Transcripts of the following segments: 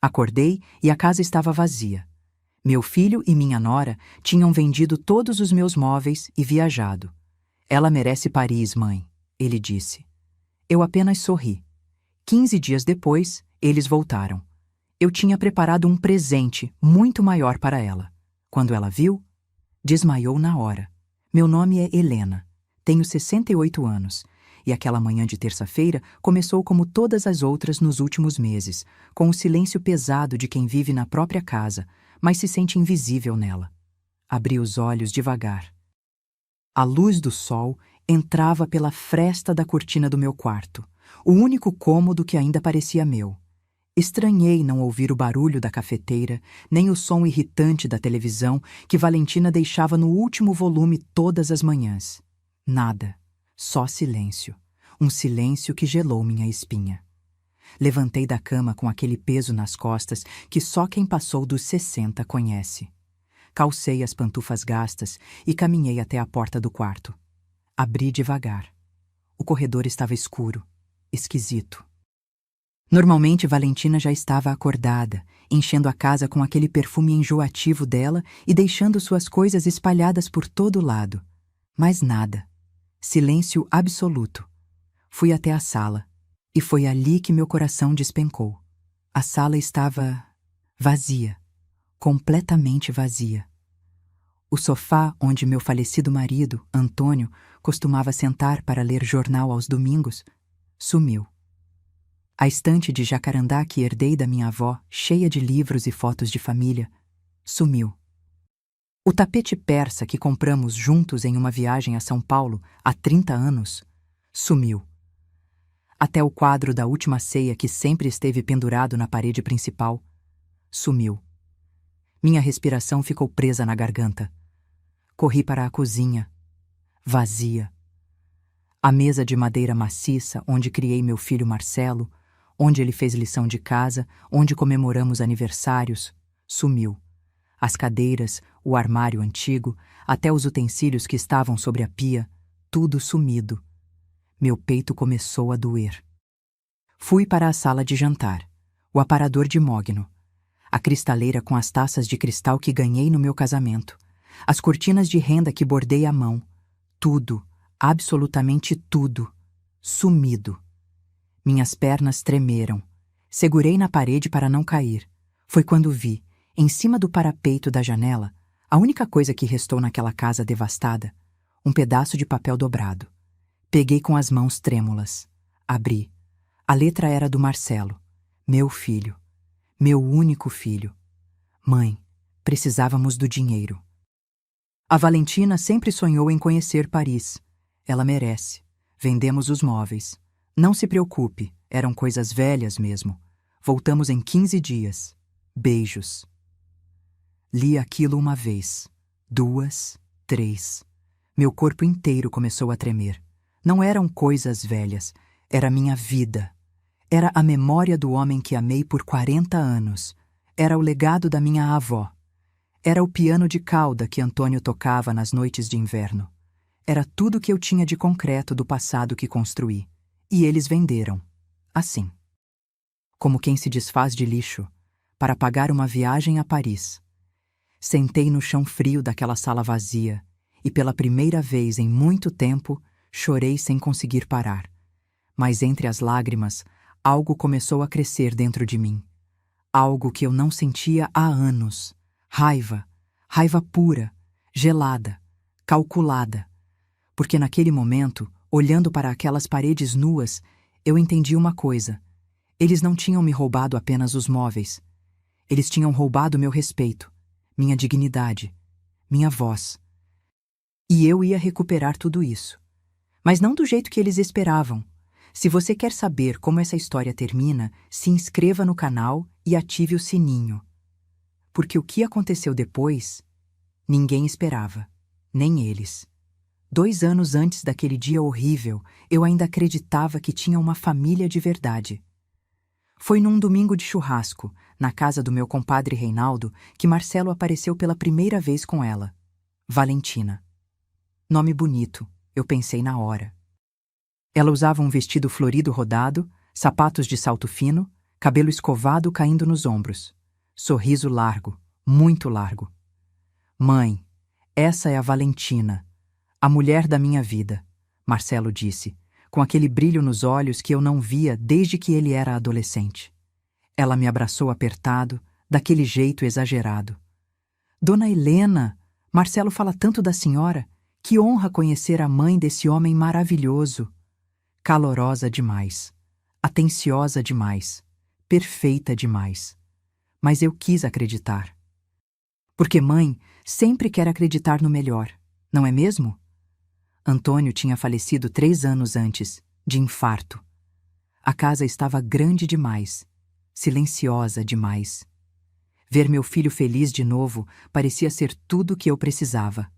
Acordei e a casa estava vazia. Meu filho e minha nora tinham vendido todos os meus móveis e viajado. Ela merece Paris, mãe, ele disse. Eu apenas sorri. 15 dias depois, eles voltaram. Eu tinha preparado um presente muito maior para ela. Quando ela viu, desmaiou na hora. Meu nome é Helena. Tenho 68 anos. E aquela manhã de terça-feira começou como todas as outras nos últimos meses, com o silêncio pesado de quem vive na própria casa, mas se sente invisível nela. Abri os olhos devagar. A luz do sol entrava pela fresta da cortina do meu quarto, o único cômodo que ainda parecia meu. Estranhei não ouvir o barulho da cafeteira, nem o som irritante da televisão que Valentina deixava no último volume todas as manhãs. Nada, só silêncio. Um silêncio que gelou minha espinha. Levantei da cama com aquele peso nas costas que só quem passou dos 60 conhece. Calcei as pantufas gastas e caminhei até a porta do quarto. Abri devagar. O corredor estava escuro, esquisito. Normalmente Valentina já estava acordada, enchendo a casa com aquele perfume enjoativo dela e deixando suas coisas espalhadas por todo lado. Mas nada. Silêncio absoluto. Fui até a sala, e foi ali que meu coração despencou. A sala estava vazia, completamente vazia. O sofá onde meu falecido marido, Antônio, costumava sentar para ler jornal aos domingos, sumiu. A estante de jacarandá que herdei da minha avó, cheia de livros e fotos de família, sumiu. O tapete persa que compramos juntos em uma viagem a São Paulo há 30 anos, sumiu. Até o quadro da última ceia que sempre esteve pendurado na parede principal, sumiu. Minha respiração ficou presa na garganta. Corri para a cozinha, vazia. A mesa de madeira maciça onde criei meu filho Marcelo, onde ele fez lição de casa, onde comemoramos aniversários, sumiu. As cadeiras, o armário antigo, até os utensílios que estavam sobre a pia, tudo sumido. Meu peito começou a doer. Fui para a sala de jantar, o aparador de mogno, a cristaleira com as taças de cristal que ganhei no meu casamento, as cortinas de renda que bordei à mão, tudo, absolutamente tudo, sumido. Minhas pernas tremeram. Segurei na parede para não cair. Foi quando vi, em cima do parapeito da janela, a única coisa que restou naquela casa devastada, um pedaço de papel dobrado. Peguei com as mãos trêmulas. Abri. A letra era do Marcelo, meu filho, meu único filho. Mãe, precisávamos do dinheiro. A Valentina sempre sonhou em conhecer Paris. Ela merece. Vendemos os móveis. Não se preocupe, eram coisas velhas mesmo. Voltamos em 15 dias. Beijos. Li aquilo uma vez, 2, 3. Meu corpo inteiro começou a tremer. Não eram coisas velhas, era minha vida. Era a memória do homem que amei por 40 anos. Era o legado da minha avó. Era o piano de cauda que Antônio tocava nas noites de inverno. Era tudo que eu tinha de concreto do passado que construí. E eles venderam. Assim. Como quem se desfaz de lixo, para pagar uma viagem a Paris. Sentei no chão frio daquela sala vazia e pela primeira vez em muito tempo chorei sem conseguir parar. Mas entre as lágrimas, algo começou a crescer dentro de mim. Algo que eu não sentia há anos. Raiva. Raiva pura, gelada, calculada. Porque naquele momento, olhando para aquelas paredes nuas, eu entendi uma coisa. Eles não tinham me roubado apenas os móveis. Eles tinham roubado meu respeito, minha dignidade, minha voz. E eu ia recuperar tudo isso. Mas não do jeito que eles esperavam. Se você quer saber como essa história termina, se inscreva no canal e ative o sininho. Porque o que aconteceu depois, ninguém esperava, nem eles. 2 anos antes daquele dia horrível, eu ainda acreditava que tinha uma família de verdade. Foi num domingo de churrasco, na casa do meu compadre Reinaldo, que Marcelo apareceu pela primeira vez com ela. Valentina. Nome bonito, eu pensei na hora. Ela usava um vestido florido rodado, sapatos de salto fino, cabelo escovado caindo nos ombros, sorriso largo, muito largo. Mãe, essa é a Valentina, a mulher da minha vida, Marcelo disse, com aquele brilho nos olhos que eu não via desde que ele era adolescente. Ela me abraçou apertado, daquele jeito exagerado. Dona Helena, Marcelo fala tanto da senhora, que honra conhecer a mãe desse homem maravilhoso. Calorosa demais, atenciosa demais, perfeita demais. Mas eu quis acreditar. Porque mãe sempre quer acreditar no melhor, não é mesmo? Antônio tinha falecido 3 anos antes, de infarto. A casa estava grande demais, silenciosa demais. Ver meu filho feliz de novo parecia ser tudo o que eu precisava.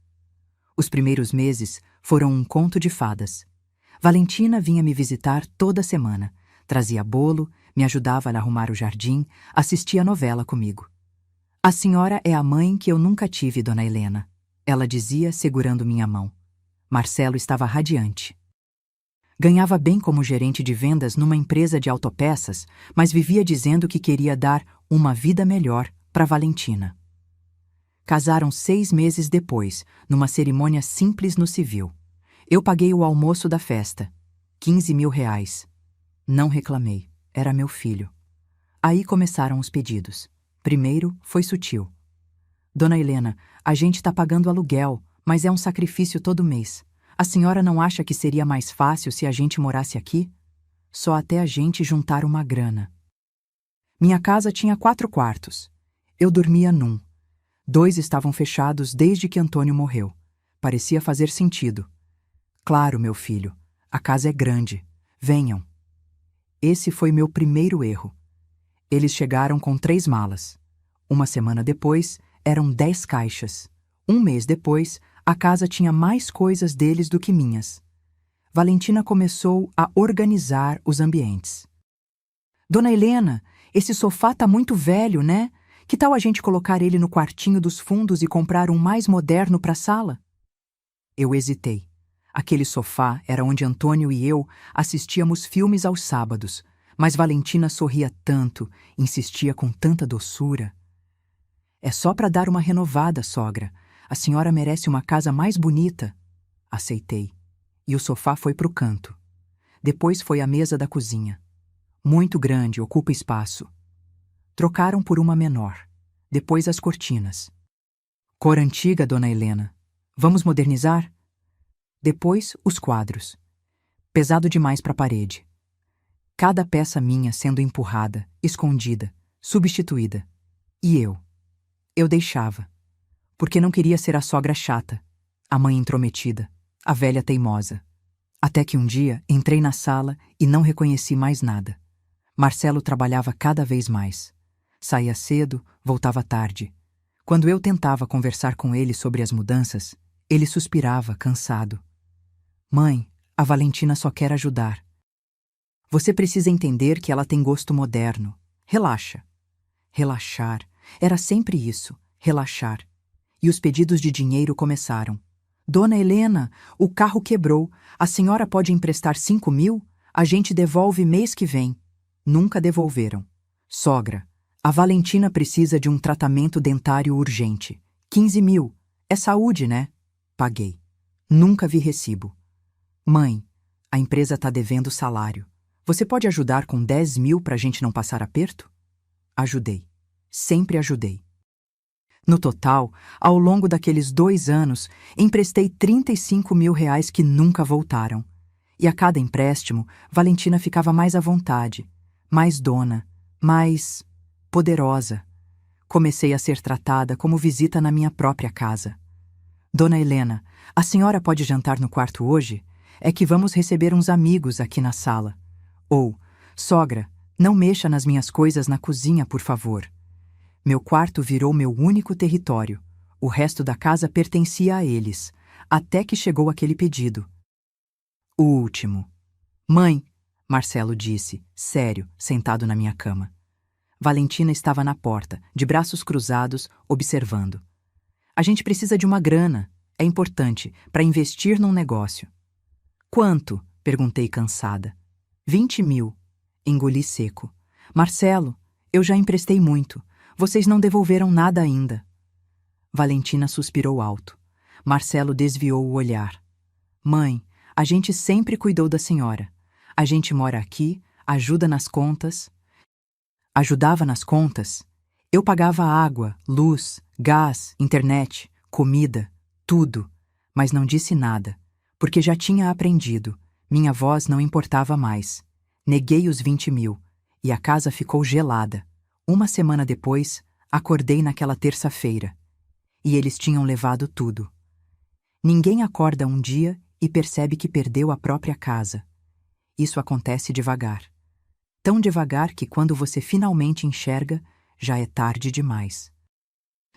Os primeiros meses foram um conto de fadas. Valentina vinha me visitar toda semana, trazia bolo, me ajudava a arrumar o jardim, assistia a novela comigo. A senhora é a mãe que eu nunca tive, dona Helena, ela dizia segurando minha mão. Marcelo estava radiante. Ganhava bem como gerente de vendas numa empresa de autopeças, mas vivia dizendo que queria dar uma vida melhor para Valentina. Casaram 6 meses depois, numa cerimônia simples no civil. Eu paguei o almoço da festa, R$ 15.000. Não reclamei, era meu filho. Aí começaram os pedidos. Primeiro foi sutil. Dona Helena, a gente está pagando aluguel, mas é um sacrifício todo mês. A senhora não acha que seria mais fácil se a gente morasse aqui? Só até a gente juntar uma grana. Minha casa tinha 4 quartos. Eu dormia num. 2 estavam fechados desde que Antônio morreu. Parecia fazer sentido. Claro, meu filho, a casa é grande. Venham. Esse foi meu primeiro erro. Eles chegaram com 3 malas. Uma semana depois, eram 10 caixas. Um mês depois, a casa tinha mais coisas deles do que minhas. Valentina começou a organizar os ambientes. Dona Helena, esse sofá tá muito velho, né? Que tal a gente colocar ele no quartinho dos fundos e comprar um mais moderno para a sala? Eu hesitei. Aquele sofá era onde Antônio e eu assistíamos filmes aos sábados, mas Valentina sorria tanto, insistia com tanta doçura. É só para dar uma renovada, sogra. A senhora merece uma casa mais bonita. Aceitei. E o sofá foi para o canto. Depois foi a mesa da cozinha. Muito grande, ocupa espaço. Trocaram por uma menor. Depois as cortinas. Cor antiga, dona Helena. Vamos modernizar? Depois os quadros. Pesado demais para a parede. Cada peça minha sendo empurrada, escondida, substituída. E eu? Eu deixava. Porque não queria ser a sogra chata, a mãe intrometida, a velha teimosa. Até que um dia entrei na sala e não reconheci mais nada. Marcelo trabalhava cada vez mais. Saía cedo, voltava tarde. Quando eu tentava conversar com ele sobre as mudanças, ele suspirava, cansado. Mãe, a Valentina só quer ajudar. Você precisa entender que ela tem gosto moderno. Relaxa. Relaxar. Era sempre isso, relaxar. E os pedidos de dinheiro começaram. Dona Helena, o carro quebrou. A senhora pode emprestar 5.000? A gente devolve mês que vem. Nunca devolveram. Sogra, a Valentina precisa de um tratamento dentário urgente. 15.000. É saúde, né? Paguei. Nunca vi recibo. Mãe, a empresa está devendo salário. Você pode ajudar com 10.000 para a gente não passar aperto? Ajudei. Sempre ajudei. No total, ao longo daqueles 2 anos, emprestei R$ 35.000 que nunca voltaram. E a cada empréstimo, Valentina ficava mais à vontade, mais dona, mais poderosa. Comecei a ser tratada como visita na minha própria casa. Dona Helena, a senhora pode jantar no quarto hoje? É que vamos receber uns amigos aqui na sala. Ou, sogra, não mexa nas minhas coisas na cozinha, por favor. Meu quarto virou meu único território. O resto da casa pertencia a eles, até que chegou aquele pedido. O último. Mãe, Marcelo disse, sério, sentado na minha cama. Valentina estava na porta, de braços cruzados, observando. A gente precisa de uma grana. É importante, para investir num negócio. Quanto? Perguntei cansada. 20.000. Engoli seco. Marcelo, eu já emprestei muito. Vocês não devolveram nada ainda. Valentina suspirou alto. Marcelo desviou o olhar. Mãe, a gente sempre cuidou da senhora. A gente mora aqui, ajuda nas contas. Ajudava nas contas. Eu pagava água, luz, gás, internet, comida, tudo, mas não disse nada, porque já tinha aprendido. Minha voz não importava mais. Neguei os 20.000 e a casa ficou gelada. Uma semana depois, acordei naquela terça-feira. E eles tinham levado tudo. Ninguém acorda um dia e percebe que perdeu a própria casa. Isso acontece devagar. Tão devagar que quando você finalmente enxerga, já é tarde demais.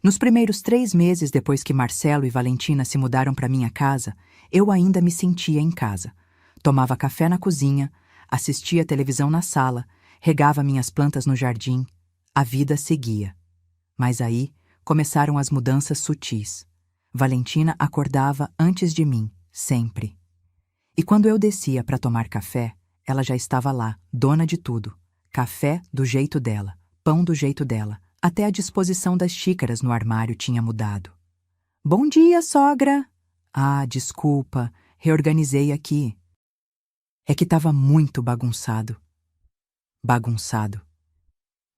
Nos primeiros 3 meses depois que Marcelo e Valentina se mudaram para minha casa, eu ainda me sentia em casa. Tomava café na cozinha, assistia televisão na sala, regava minhas plantas no jardim. A vida seguia. Mas aí começaram as mudanças sutis. Valentina acordava antes de mim, sempre. E quando eu descia para tomar café, ela já estava lá, dona de tudo. Café do jeito dela, pão do jeito dela, até a disposição das xícaras no armário tinha mudado. Bom dia, sogra! Ah, desculpa, reorganizei aqui. É que estava muito bagunçado. Bagunçado.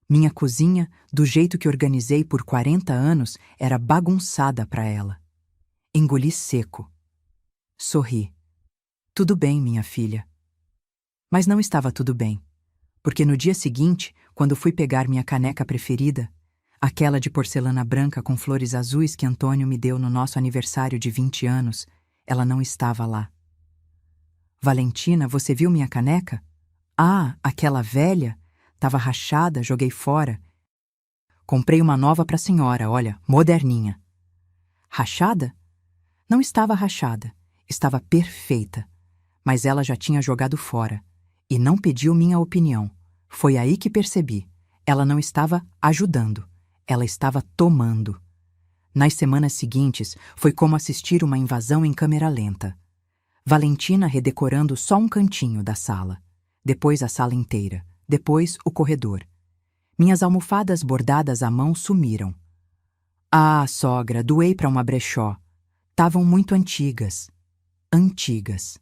Minha cozinha, do jeito que organizei por 40 anos, era bagunçada para ela. Engoli seco. Sorri. Tudo bem, minha filha. Mas não estava tudo bem, porque no dia seguinte, quando fui pegar minha caneca preferida, aquela de porcelana branca com flores azuis que Antônio me deu no nosso aniversário de 20 anos, ela não estava lá. Valentina, você viu minha caneca? Ah, aquela velha? Tava rachada, joguei fora. Comprei uma nova para a senhora, olha, moderninha. Rachada? Não estava rachada, estava perfeita, mas ela já tinha jogado fora. E não pediu minha opinião. Foi aí que percebi. Ela não estava ajudando. Ela estava tomando. Nas semanas seguintes, foi como assistir uma invasão em câmera lenta. Valentina redecorando só um cantinho da sala. Depois a sala inteira. Depois o corredor. Minhas almofadas bordadas à mão sumiram. Ah, sogra, doei para uma brechó. Tavam muito antigas. Antigas.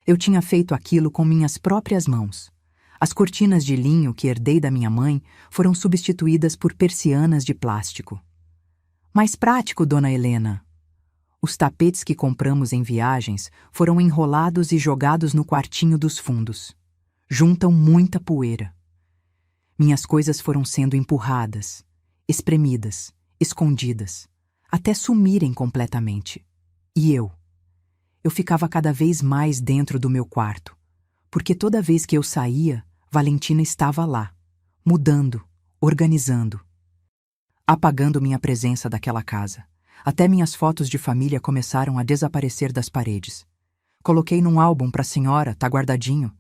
Eu tinha feito aquilo com minhas próprias mãos. As cortinas de linho que herdei da minha mãe foram substituídas por persianas de plástico. Mais prático, dona Helena. Os tapetes que compramos em viagens foram enrolados e jogados no quartinho dos fundos. Juntam muita poeira. Minhas coisas foram sendo empurradas, espremidas, escondidas, até sumirem completamente. E eu ficava cada vez mais dentro do meu quarto, porque toda vez que eu saía, Valentina estava lá, mudando, organizando, apagando minha presença daquela casa. Até minhas fotos de família começaram a desaparecer das paredes. Coloquei num álbum para a senhora, tá guardadinho.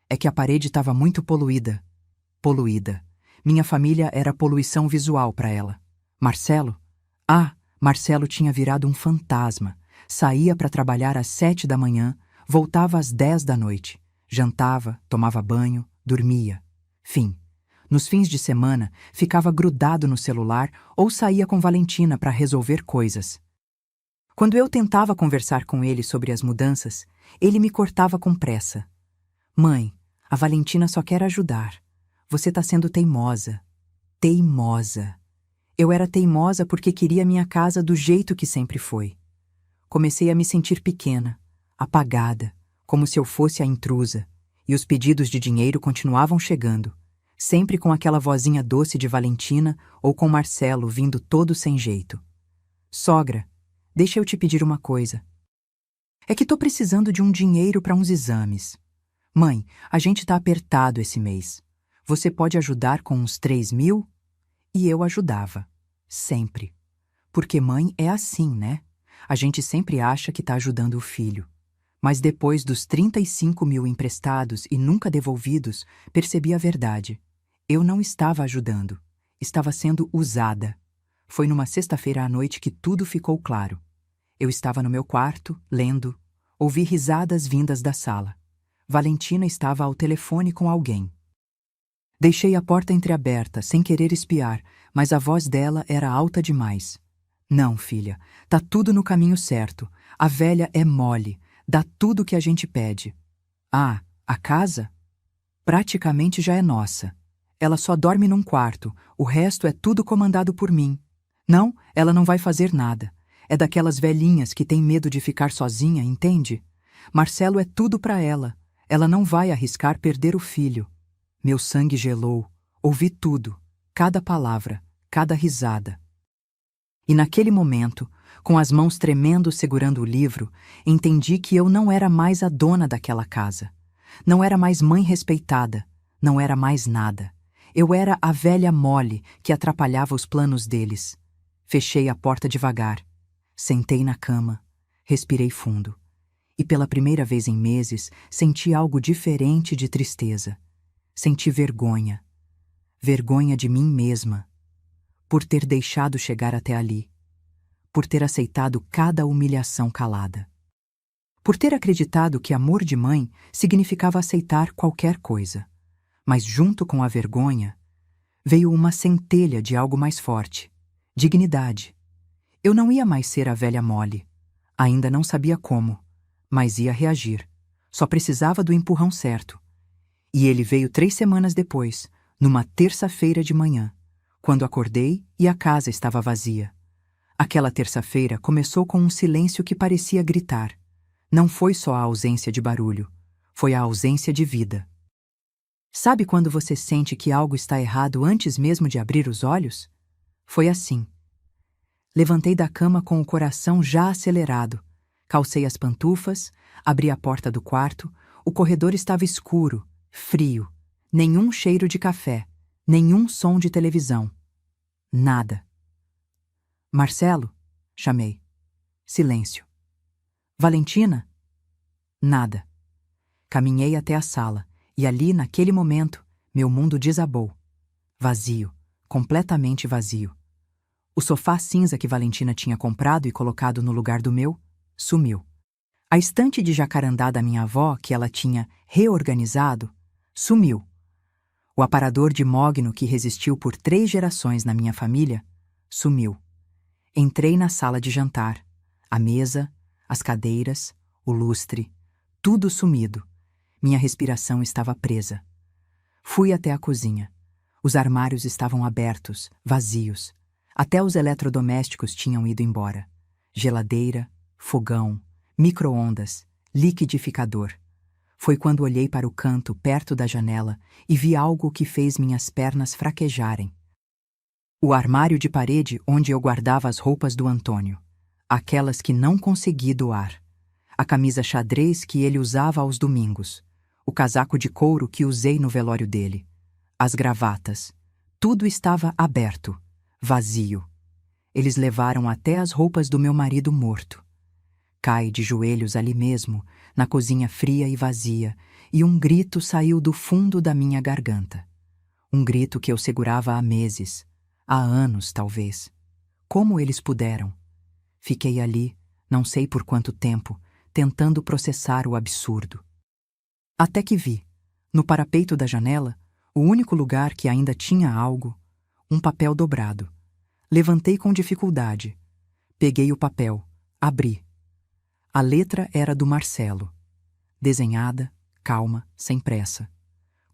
É que a parede estava muito poluída. Poluída. Minha família era poluição visual para ela. Marcelo? Ah, Marcelo tinha virado um fantasma. Saía para trabalhar às 7 da manhã, voltava às 10 da noite. Jantava, tomava banho, dormia. Fim. Nos fins de semana, ficava grudado no celular ou saía com Valentina para resolver coisas. Quando eu tentava conversar com ele sobre as mudanças, ele me cortava com pressa. Mãe, a Valentina só quer ajudar. Você está sendo teimosa. Teimosa. Eu era teimosa porque queria minha casa do jeito que sempre foi. Comecei a me sentir pequena, apagada, como se eu fosse a intrusa, e os pedidos de dinheiro continuavam chegando, sempre com aquela vozinha doce de Valentina ou com Marcelo vindo todo sem jeito. Sogra, deixa eu te pedir uma coisa. É que tô precisando de um dinheiro para uns exames. Mãe, a gente tá apertado esse mês. Você pode ajudar com uns 3.000? E eu ajudava. Sempre. Porque mãe é assim, né? A gente sempre acha que tá ajudando o filho. Mas depois dos 35.000 emprestados e nunca devolvidos, percebi a verdade. Eu não estava ajudando. Estava sendo usada. Foi numa sexta-feira à noite que tudo ficou claro. Eu estava no meu quarto, lendo. Ouvi risadas vindas da sala. Valentina estava ao telefone com alguém. Deixei a porta entreaberta, sem querer espiar, mas a voz dela era alta demais. Não, filha, tá tudo no caminho certo. A velha é mole, dá tudo o que a gente pede. Ah, a casa? Praticamente já é nossa. Ela só dorme num quarto, o resto é tudo comandado por mim. Não, ela não vai fazer nada. É daquelas velhinhas que tem medo de ficar sozinha, entende? Marcelo é tudo para ela. Ela não vai arriscar perder o filho. Meu sangue gelou. Ouvi tudo, cada palavra, cada risada. E naquele momento, com as mãos tremendo segurando o livro, entendi que eu não era mais a dona daquela casa. Não era mais mãe respeitada. Não era mais nada. Eu era a velha mole que atrapalhava os planos deles. Fechei a porta devagar. Sentei na cama. Respirei fundo. E pela primeira vez em meses, senti algo diferente de tristeza. Senti vergonha. Vergonha de mim mesma. Por ter deixado chegar até ali. Por ter aceitado cada humilhação calada. Por ter acreditado que amor de mãe significava aceitar qualquer coisa. Mas junto com a vergonha, veio uma centelha de algo mais forte. Dignidade. Eu não ia mais ser a velha mole. Ainda não sabia como, mas ia reagir. Só precisava do empurrão certo. E ele veio 3 semanas depois, numa terça-feira de manhã, quando acordei e a casa estava vazia. Aquela terça-feira começou com um silêncio que parecia gritar. Não foi só a ausência de barulho, foi a ausência de vida. Sabe quando você sente que algo está errado antes mesmo de abrir os olhos? Foi assim. Levantei da cama com o coração já acelerado, calcei as pantufas, abri a porta do quarto, o corredor estava escuro, frio, nenhum cheiro de café, nenhum som de televisão. Nada. Marcelo? Chamei. Silêncio. Valentina? Nada. Caminhei até a sala, e ali, naquele momento, meu mundo desabou. Vazio, completamente vazio. O sofá cinza que Valentina tinha comprado e colocado no lugar do meu, sumiu. A estante de jacarandá da minha avó, que ela tinha reorganizado, sumiu. O aparador de mogno que resistiu por 3 gerações na minha família, sumiu. Entrei na sala de jantar. A mesa, as cadeiras, o lustre, tudo sumido. Minha respiração estava presa. Fui até a cozinha. Os armários estavam abertos, vazios. Até os eletrodomésticos tinham ido embora. Geladeira, fogão, micro-ondas, liquidificador. Foi quando olhei para o canto perto da janela e vi algo que fez minhas pernas fraquejarem. O armário de parede onde eu guardava as roupas do Antônio. Aquelas que não consegui doar. A camisa xadrez que ele usava aos domingos. O casaco de couro que usei no velório dele. As gravatas. Tudo estava aberto, vazio. Eles levaram até as roupas do meu marido morto. Caí de joelhos ali mesmo, na cozinha fria e vazia, e um grito saiu do fundo da minha garganta. Um grito que eu segurava há meses, há anos talvez. Como eles puderam? Fiquei ali, não sei por quanto tempo, tentando processar o absurdo. Até que vi, no parapeito da janela, o único lugar que ainda tinha algo, um papel dobrado. Levantei com dificuldade. Peguei o papel, abri. A letra era do Marcelo. Desenhada, calma, sem pressa.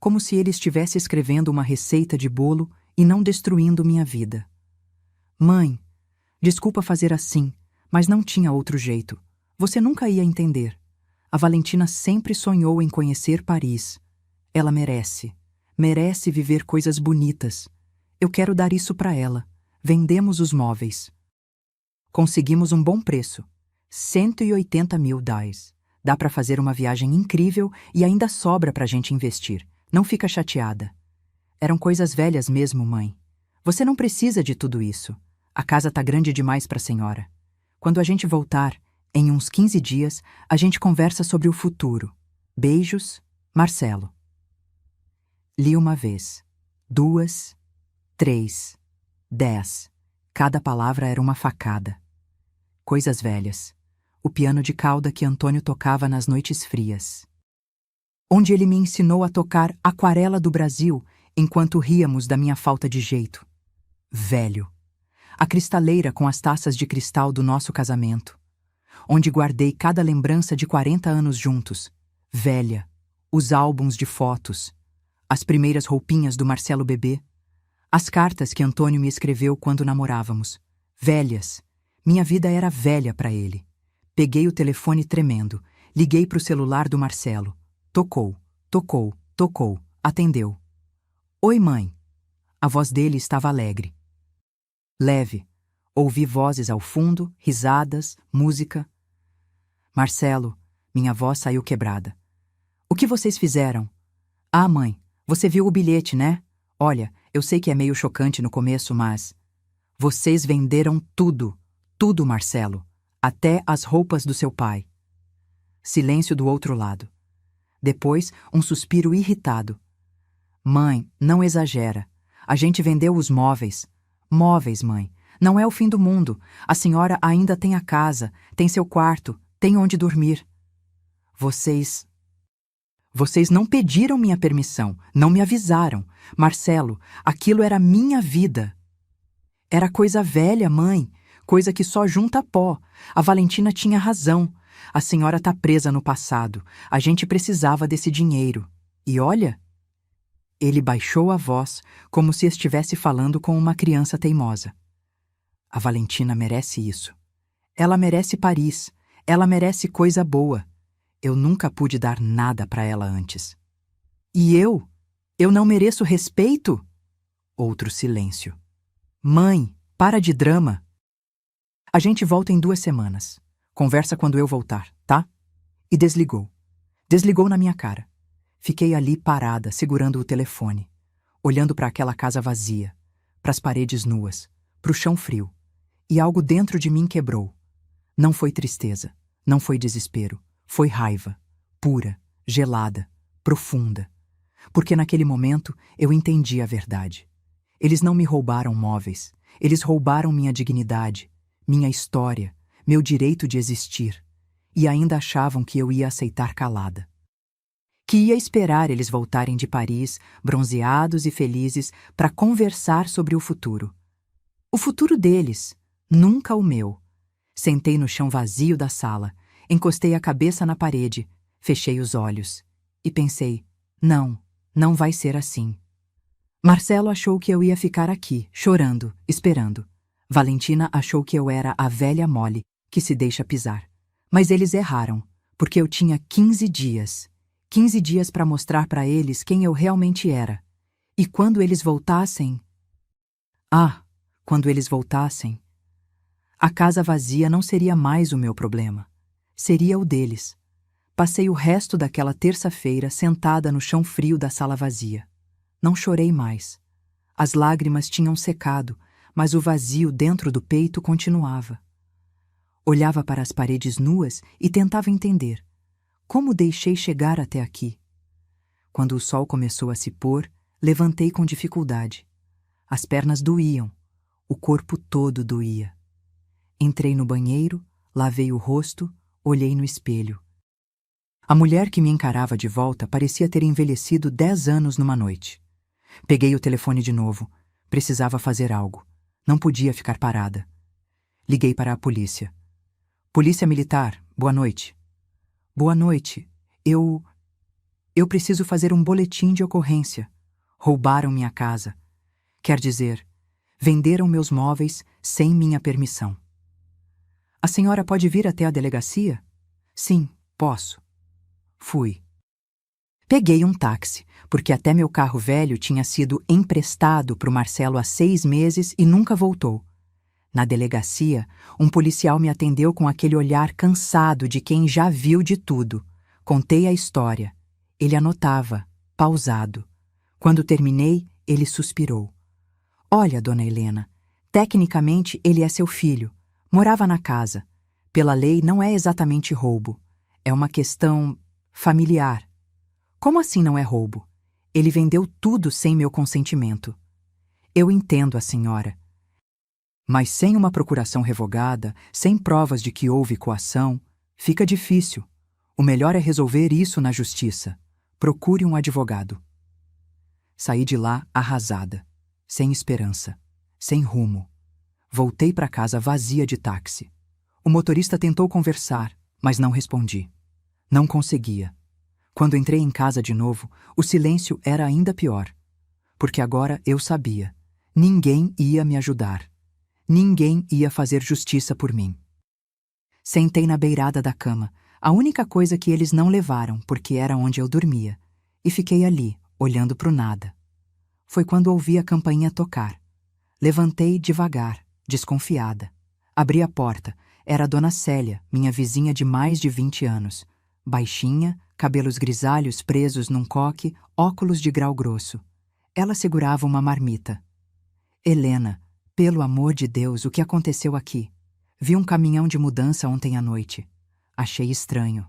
Como se ele estivesse escrevendo uma receita de bolo e não destruindo minha vida. Mãe, desculpa fazer assim, mas não tinha outro jeito. Você nunca ia entender. A Valentina sempre sonhou em conhecer Paris. Ela merece. Merece viver coisas bonitas. Eu quero dar isso para ela. Vendemos os móveis. Conseguimos um bom preço. 180 mil dólares. Dá para fazer uma viagem incrível e ainda sobra para a gente investir. Não fica chateada. Eram coisas velhas mesmo, mãe. Você não precisa de tudo isso. A casa tá grande demais para a senhora. Quando a gente voltar, em uns 15 dias, a gente conversa sobre o futuro. Beijos, Marcelo. Li uma vez, 2, 3, 10. Cada palavra era uma facada. Coisas velhas. O piano de cauda que Antônio tocava nas noites frias. Onde ele me ensinou a tocar Aquarela do Brasil enquanto ríamos da minha falta de jeito. Velho. A cristaleira com as taças de cristal do nosso casamento, onde guardei cada lembrança de 40 anos juntos. Velha. Os álbuns de fotos, as primeiras roupinhas do Marcelo bebê, as cartas que Antônio me escreveu quando namorávamos. Velhas. Minha vida era velha para ele. Peguei o telefone tremendo, liguei para o celular do Marcelo. Tocou, tocou, tocou, atendeu. Oi, mãe. A voz dele estava alegre. Leve. Ouvi vozes ao fundo, risadas, música. Marcelo, minha voz saiu quebrada. O que vocês fizeram? Ah, mãe, você viu o bilhete, né? Olha, eu sei que é meio chocante no começo, mas... Vocês venderam tudo, tudo, Marcelo. Até as roupas do seu pai. Silêncio do outro lado. Depois, um suspiro irritado. Mãe, não exagera. A gente vendeu os móveis. Móveis, mãe. Não é o fim do mundo. A senhora ainda tem a casa, tem seu quarto, tem onde dormir. Vocês não pediram minha permissão, não me avisaram. Marcelo, aquilo era minha vida. Era coisa velha, mãe, coisa que só junta pó. A Valentina tinha razão. A senhora tá presa no passado. A gente precisava desse dinheiro. E olha... Ele baixou a voz, como se estivesse falando com uma criança teimosa. A Valentina merece isso. Ela merece Paris. Ela merece coisa boa. Eu nunca pude dar nada para ela antes. E eu? Eu não mereço respeito? Outro silêncio. Mãe, para de drama. A gente volta em 2 semanas. Conversa quando eu voltar, tá? E desligou. Desligou na minha cara. Fiquei ali parada, segurando o telefone, olhando para aquela casa vazia, para as paredes nuas, para o chão frio. E algo dentro de mim quebrou. Não foi tristeza, não foi desespero, foi raiva, pura, gelada, profunda. Porque naquele momento eu entendi a verdade. Eles não me roubaram móveis, eles roubaram minha dignidade, minha história, meu direito de existir. E ainda achavam que eu ia aceitar calada. Que ia esperar eles voltarem de Paris, bronzeados e felizes, para conversar sobre o futuro. O futuro deles, nunca o meu. Sentei no chão vazio da sala, encostei a cabeça na parede, fechei os olhos e pensei, não vai ser assim. Marcelo achou que eu ia ficar aqui, chorando, esperando. Valentina achou que eu era a velha mole, que se deixa pisar. Mas eles erraram, porque eu tinha 15 dias. 15 dias para mostrar para eles quem eu realmente era. E quando eles voltassem... quando eles voltassem... A casa vazia não seria mais o meu problema. Seria o deles. Passei o resto daquela terça-feira sentada no chão frio da sala vazia. Não chorei mais. As lágrimas tinham secado, mas o vazio dentro do peito continuava. Olhava para as paredes nuas e tentava entender. Como deixei chegar até aqui? Quando o sol começou a se pôr, levantei com dificuldade. As pernas doíam, o corpo todo doía. Entrei no banheiro, lavei o rosto, olhei no espelho. A mulher que me encarava de volta parecia ter envelhecido 10 anos numa noite. Peguei o telefone de novo. Precisava fazer algo. Não podia ficar parada. Liguei para a polícia. Polícia Militar, boa noite. Boa noite. Eu preciso fazer um boletim de ocorrência. Roubaram minha casa. Quer dizer, venderam meus móveis sem minha permissão. A senhora pode vir até a delegacia? Sim, posso. Fui. Peguei um táxi, porque até meu carro velho tinha sido emprestado para o Marcelo há 6 meses e nunca voltou. Na delegacia, um policial me atendeu com aquele olhar cansado de quem já viu de tudo. Contei a história. Ele anotava, pausado. Quando terminei, ele suspirou. Olha, dona Helena, tecnicamente ele é seu filho. Morava na casa. Pela lei não é exatamente roubo. É uma questão familiar. Como assim não é roubo? Ele vendeu tudo sem meu consentimento. Eu entendo a senhora. Mas sem uma procuração revogada, sem provas de que houve coação, fica difícil. O melhor é resolver isso na justiça. Procure um advogado. Saí de lá arrasada, sem esperança, sem rumo. Voltei para casa vazia de táxi. O motorista tentou conversar, mas não respondi. Não conseguia. Quando entrei em casa de novo, o silêncio era ainda pior. Porque agora eu sabia. Ninguém ia me ajudar. Ninguém ia fazer justiça por mim. Sentei na beirada da cama, a única coisa que eles não levaram, porque era onde eu dormia, e fiquei ali, olhando para o nada. Foi quando ouvi a campainha tocar. Levantei devagar, desconfiada. Abri a porta. Era a Dona Célia, minha vizinha de mais de 20 anos. Baixinha, cabelos grisalhos presos num coque, óculos de grau grosso. Ela segurava uma marmita. Helena, pelo amor de Deus, o que aconteceu aqui? Vi um caminhão de mudança ontem à noite. Achei estranho.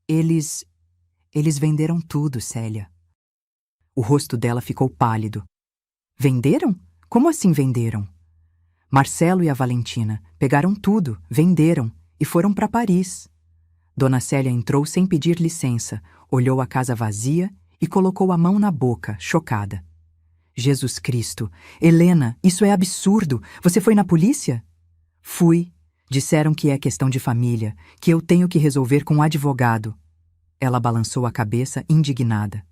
Eles venderam tudo, Célia. O rosto dela ficou pálido. Venderam? Como assim venderam? Marcelo e a Valentina pegaram tudo, venderam e foram para Paris. Dona Célia entrou sem pedir licença, olhou a casa vazia e colocou a mão na boca, chocada. Jesus Cristo! Helena, isso é absurdo! Você foi na polícia? Fui. Disseram que é questão de família, que eu tenho que resolver com um advogado. Ela balançou a cabeça, indignada.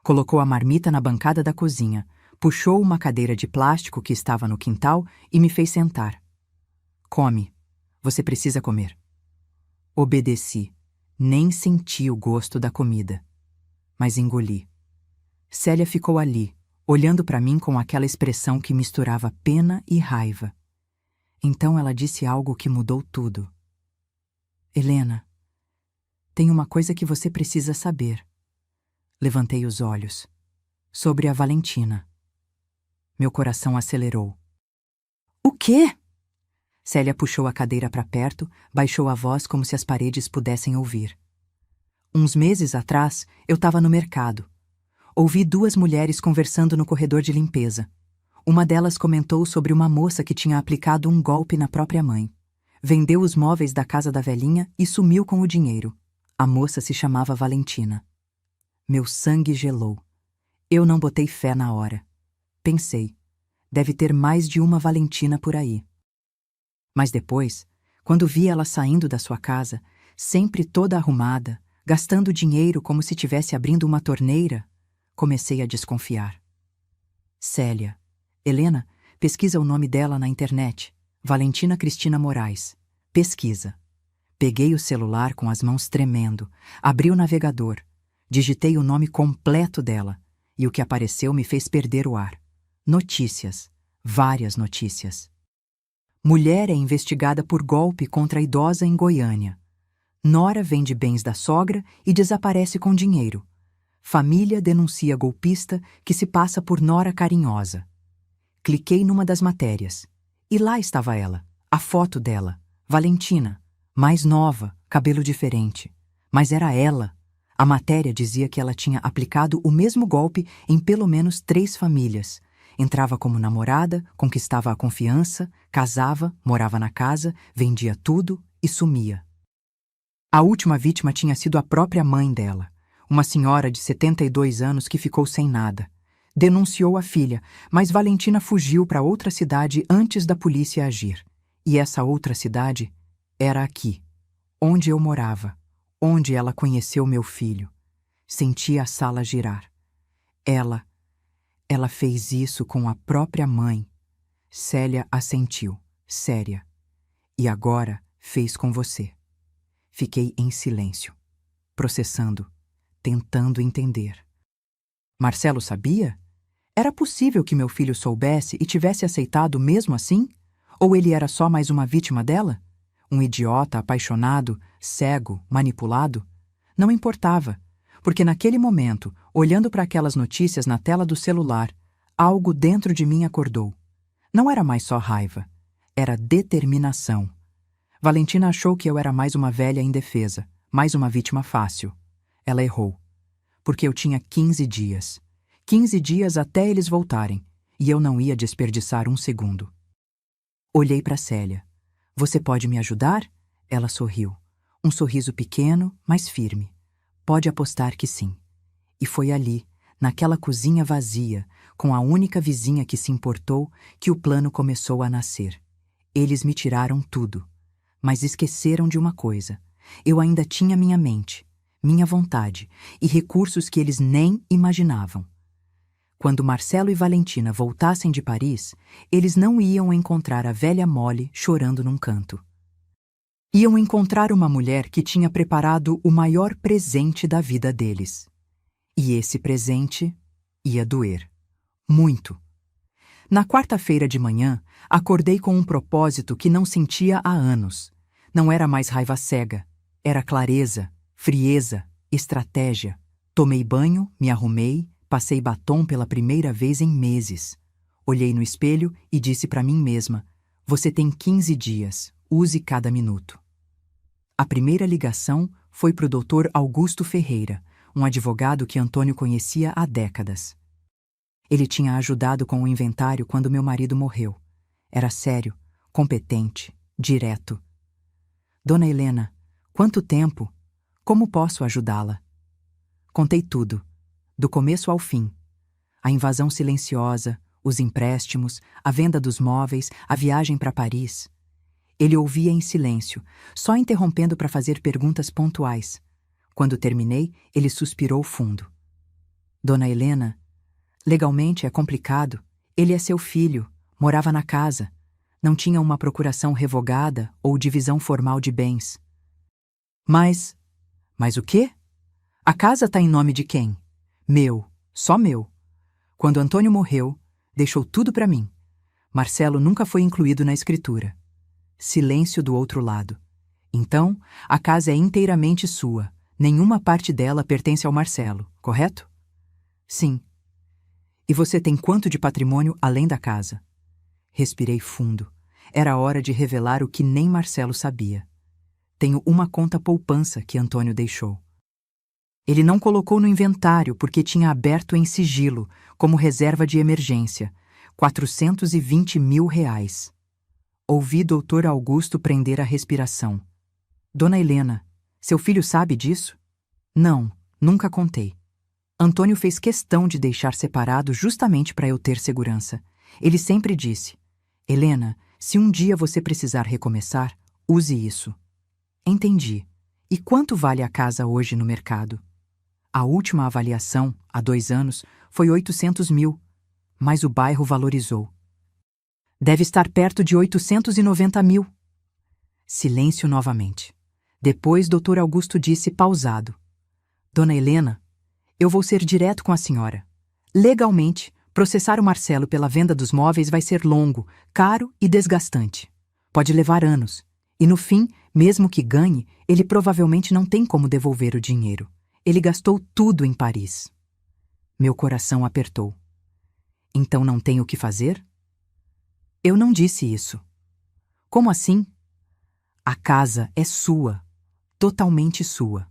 Colocou a marmita na bancada da cozinha, puxou uma cadeira de plástico que estava no quintal e me fez sentar. Come. Você precisa comer. Obedeci. Nem senti o gosto da comida. Mas engoli. Célia ficou ali, olhando para mim com aquela expressão que misturava pena e raiva. Então ela disse algo que mudou tudo. Helena, tem uma coisa que você precisa saber. Levantei os olhos. Sobre a Valentina. Meu coração acelerou. O quê? Célia puxou a cadeira para perto, baixou a voz como se as paredes pudessem ouvir. Uns meses atrás, eu estava no mercado. Ouvi duas mulheres conversando no corredor de limpeza. Uma delas comentou sobre uma moça que tinha aplicado um golpe na própria mãe. Vendeu os móveis da casa da velhinha e sumiu com o dinheiro. A moça se chamava Valentina. Meu sangue gelou. Eu não botei fé na hora. Pensei, deve ter mais de uma Valentina por aí. Mas depois, quando vi ela saindo da sua casa, sempre toda arrumada, gastando dinheiro como se estivesse abrindo uma torneira, comecei a desconfiar. Célia. Helena, pesquisa o nome dela na internet. Valentina Cristina Moraes. Pesquisa. Peguei o celular com as mãos tremendo, abri o navegador, digitei o nome completo dela, e o que apareceu me fez perder o ar. Notícias. Várias notícias. Mulher é investigada por golpe contra a idosa em Goiânia. Nora vende bens da sogra e desaparece com dinheiro. Família denuncia golpista que se passa por nora carinhosa. Cliquei numa das matérias. E lá estava ela, a foto dela, Valentina, mais nova, cabelo diferente. Mas era ela. A matéria dizia que ela tinha aplicado o mesmo golpe em pelo menos 3 famílias. Entrava como namorada, conquistava a confiança, casava, morava na casa, vendia tudo e sumia. A última vítima tinha sido a própria mãe dela, uma senhora de 72 anos que ficou sem nada. Denunciou a filha, mas Valentina fugiu para outra cidade antes da polícia agir. E essa outra cidade era aqui, onde eu morava, onde ela conheceu meu filho. Senti a sala girar. Ela fez isso com a própria mãe. Célia assentiu, séria. E agora fez com você. Fiquei em silêncio, processando, tentando entender. Marcelo sabia? Era possível que meu filho soubesse e tivesse aceitado mesmo assim? Ou ele era só mais uma vítima dela? Um idiota apaixonado, cego, manipulado? Não importava, porque naquele momento, olhando para aquelas notícias na tela do celular, algo dentro de mim acordou. Não era mais só raiva, era determinação. Valentina achou que eu era mais uma velha indefesa, mais uma vítima fácil. Ela errou, porque eu tinha 15 dias. 15 dias até eles voltarem, e eu não ia desperdiçar um segundo. Olhei para Célia. Você pode me ajudar? Ela sorriu. Um sorriso pequeno, mas firme. Pode apostar que sim. E foi ali, naquela cozinha vazia, com a única vizinha que se importou, que o plano começou a nascer. Eles me tiraram tudo, mas esqueceram de uma coisa. Eu ainda tinha minha mente, minha vontade e recursos que eles nem imaginavam. Quando Marcelo e Valentina voltassem de Paris, eles não iam encontrar a velha Molly chorando num canto. Iam encontrar uma mulher que tinha preparado o maior presente da vida deles. E esse presente ia doer. Muito. Na quarta-feira de manhã, acordei com um propósito que não sentia há anos. Não era mais raiva cega. Era clareza, frieza, estratégia. Tomei banho, me arrumei, passei batom pela primeira vez em meses. Olhei no espelho e disse para mim mesma: você tem 15 dias, use cada minuto. A primeira ligação foi para o Dr. Augusto Ferreira, um advogado que Antônio conhecia há décadas. Ele tinha ajudado com o inventário quando meu marido morreu. Era sério, competente, direto. Dona Helena, quanto tempo? Como posso ajudá-la? Contei tudo, do começo ao fim. A invasão silenciosa, os empréstimos, a venda dos móveis, a viagem para Paris. Ele ouvia em silêncio, só interrompendo para fazer perguntas pontuais. Quando terminei, ele suspirou fundo. Dona Helena, legalmente é complicado. Ele é seu filho, morava na casa. Não tinha uma procuração revogada ou divisão formal de bens. Mas o quê? A casa está em nome de quem? Meu, só meu. Quando Antônio morreu, deixou tudo para mim. Marcelo nunca foi incluído na escritura. Silêncio do outro lado. Então, a casa é inteiramente sua. Nenhuma parte dela pertence ao Marcelo, correto? Sim. E você tem quanto de patrimônio além da casa? Respirei fundo. Era hora de revelar o que nem Marcelo sabia. Tenho uma conta poupança que Antônio deixou. Ele não colocou no inventário porque tinha aberto em sigilo, como reserva de emergência, 420 mil reais. Ouvi Dr. Augusto prender a respiração. Dona Helena, seu filho sabe disso? Não, nunca contei. Antônio fez questão de deixar separado justamente para eu ter segurança. Ele sempre disse: Helena, se um dia você precisar recomeçar, use isso. Entendi. E quanto vale a casa hoje no mercado? A última avaliação, há 2 anos, foi 800 mil, mas o bairro valorizou. Deve estar perto de 890 mil. Silêncio novamente. Depois, Dr. Augusto disse pausado: Dona Helena, eu vou ser direto com a senhora. Legalmente, processar o Marcelo pela venda dos móveis vai ser longo, caro e desgastante. Pode levar anos. E no fim, mesmo que ganhe, ele provavelmente não tem como devolver o dinheiro. Ele gastou tudo em Paris. Meu coração apertou. Então não tem o que fazer? Eu não disse isso. Como assim? A casa é sua, totalmente sua.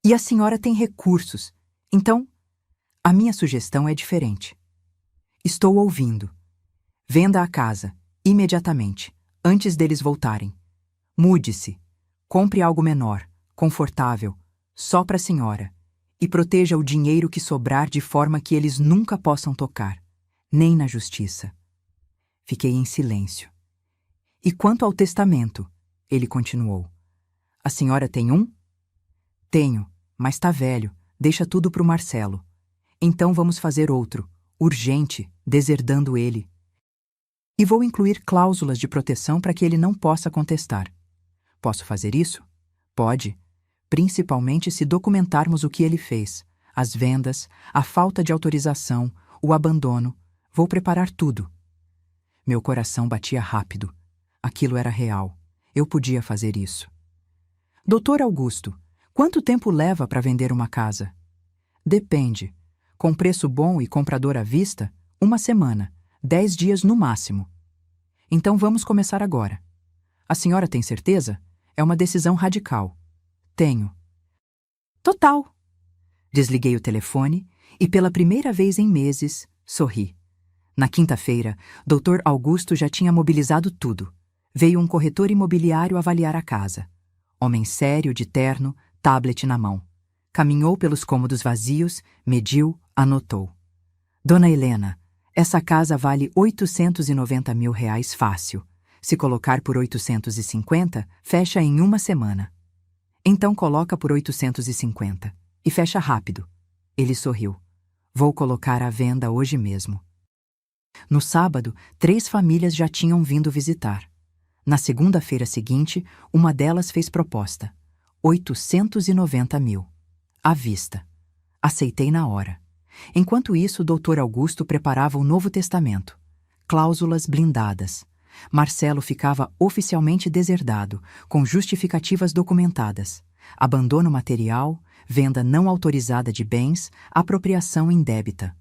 E a senhora tem recursos, então a minha sugestão é diferente. Estou ouvindo. Venda a casa, imediatamente, antes deles voltarem. Mude-se. Compre algo menor, confortável, só para a senhora. E proteja o dinheiro que sobrar de forma que eles nunca possam tocar, nem na justiça. Fiquei em silêncio. E quanto ao testamento? Ele continuou. A senhora tem um? Tenho, mas está velho. Deixa tudo para o Marcelo. Então vamos fazer outro, urgente, deserdando ele. E vou incluir cláusulas de proteção para que ele não possa contestar. Posso fazer isso? Pode, principalmente se documentarmos o que ele fez, as vendas, a falta de autorização, o abandono. Vou preparar tudo. Meu coração batia rápido. Aquilo era real. Eu podia fazer isso. Doutor Augusto, quanto tempo leva para vender uma casa? Depende. Com preço bom e comprador à vista, 1 semana, 10 dias no máximo. Então vamos começar agora. A senhora tem certeza? É uma decisão radical. Tenho. Total. Desliguei o telefone e, pela primeira vez em meses, sorri. Na quinta-feira, Dr. Augusto já tinha mobilizado tudo. Veio um corretor imobiliário avaliar a casa. Homem sério, de terno, tablet na mão. Caminhou pelos cômodos vazios, mediu, anotou. Dona Helena, essa casa vale R$ 890 mil fácil. Se colocar por 850, fecha em uma semana. Então coloca por 850 e fecha rápido. Ele sorriu. Vou colocar à venda hoje mesmo. No sábado, 3 famílias já tinham vindo visitar. Na segunda-feira seguinte, uma delas fez proposta. 890 mil. À vista. Aceitei na hora. Enquanto isso, o Dr. Augusto preparava o Novo Testamento. Cláusulas blindadas. Marcelo ficava oficialmente deserdado, com justificativas documentadas. Abandono material, venda não autorizada de bens, apropriação indébita.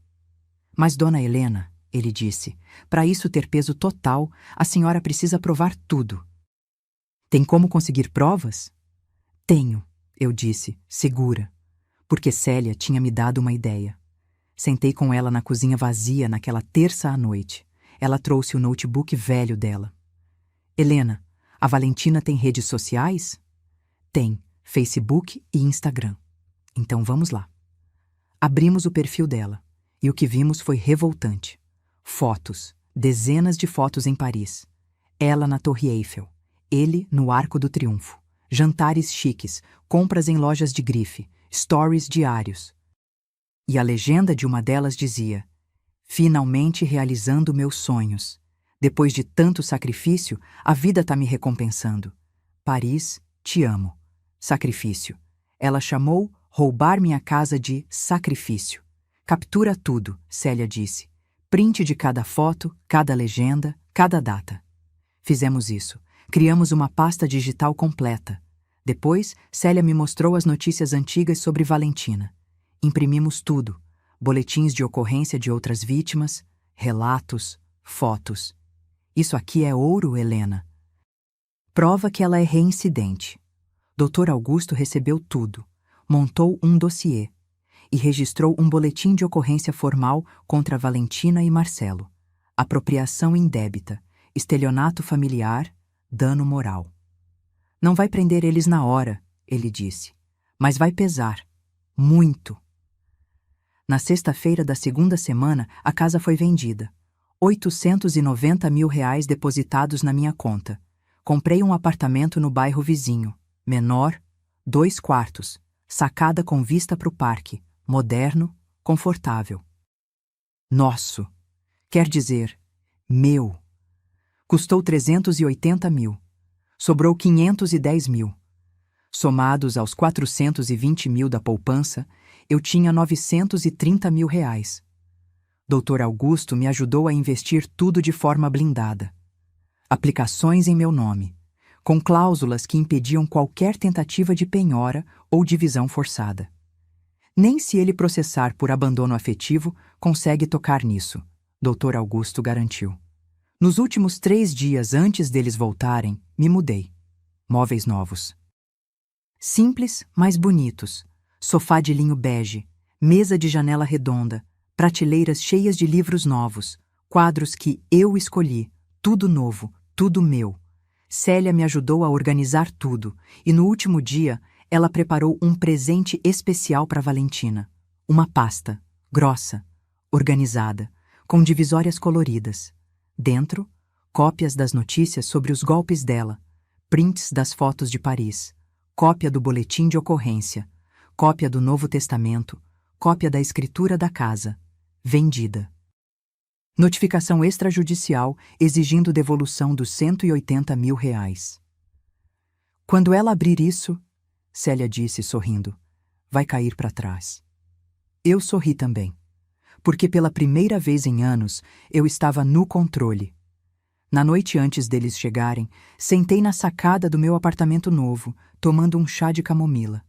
Mas, Dona Helena, ele disse, para isso ter peso total, a senhora precisa provar tudo. Tem como conseguir provas? Tenho, eu disse, segura, porque Célia tinha me dado uma ideia. Sentei com ela na cozinha vazia naquela terça à noite. Ela trouxe o notebook velho dela. Helena, a Valentina tem redes sociais? Tem, Facebook e Instagram. Então vamos lá. Abrimos o perfil dela, e o que vimos foi revoltante. Fotos, dezenas de fotos em Paris. Ela na Torre Eiffel, ele no Arco do Triunfo. Jantares chiques, compras em lojas de grife, stories diários. E a legenda de uma delas dizia: finalmente realizando meus sonhos. Depois de tanto sacrifício, a vida tá me recompensando. Paris, te amo. Sacrifício. Ela chamou roubar minha casa de sacrifício. Captura tudo, Célia disse. Print de cada foto, cada legenda, cada data. Fizemos isso. Criamos uma pasta digital completa. Depois, Célia me mostrou as notícias antigas sobre Valentina. Imprimimos tudo. Boletins de ocorrência de outras vítimas, relatos, fotos. Isso aqui é ouro, Helena. Prova que ela é reincidente. Dr. Augusto recebeu tudo, montou um dossiê e registrou um boletim de ocorrência formal contra Valentina e Marcelo. Apropriação indébita, estelionato familiar, dano moral. Não vai prender eles na hora, ele disse, mas vai pesar. Muito. Na sexta-feira da segunda semana, a casa foi vendida. 890 mil depositados na minha conta. Comprei um apartamento no bairro vizinho. Menor, 2 quartos. Sacada com vista para o parque. Moderno, confortável. Nosso. Quer dizer, meu. Custou 380 mil. Sobrou 510 mil. Somados aos 420 mil da poupança, eu tinha 930 mil. Dr. Augusto me ajudou a investir tudo de forma blindada. Aplicações em meu nome, com cláusulas que impediam qualquer tentativa de penhora ou divisão forçada. Nem se ele processar por abandono afetivo, consegue tocar nisso, Dr. Augusto garantiu. Nos últimos 3 dias antes deles voltarem, me mudei. Móveis novos. Simples, mas bonitos. Sofá de linho bege, mesa de janela redonda, prateleiras cheias de livros novos, quadros que eu escolhi, tudo novo, tudo meu. Célia me ajudou a organizar tudo, e no último dia ela preparou um presente especial para Valentina. Uma pasta, grossa, organizada, com divisórias coloridas. Dentro, cópias das notícias sobre os golpes dela, prints das fotos de Paris, cópia do boletim de ocorrência, cópia do Novo Testamento, cópia da escritura da casa. Vendida. Notificação extrajudicial exigindo devolução dos 180 mil. Quando ela abrir isso, Célia disse sorrindo, vai cair para trás. Eu sorri também, porque pela primeira vez em anos eu estava no controle. Na noite antes deles chegarem, sentei na sacada do meu apartamento novo, tomando um chá de camomila.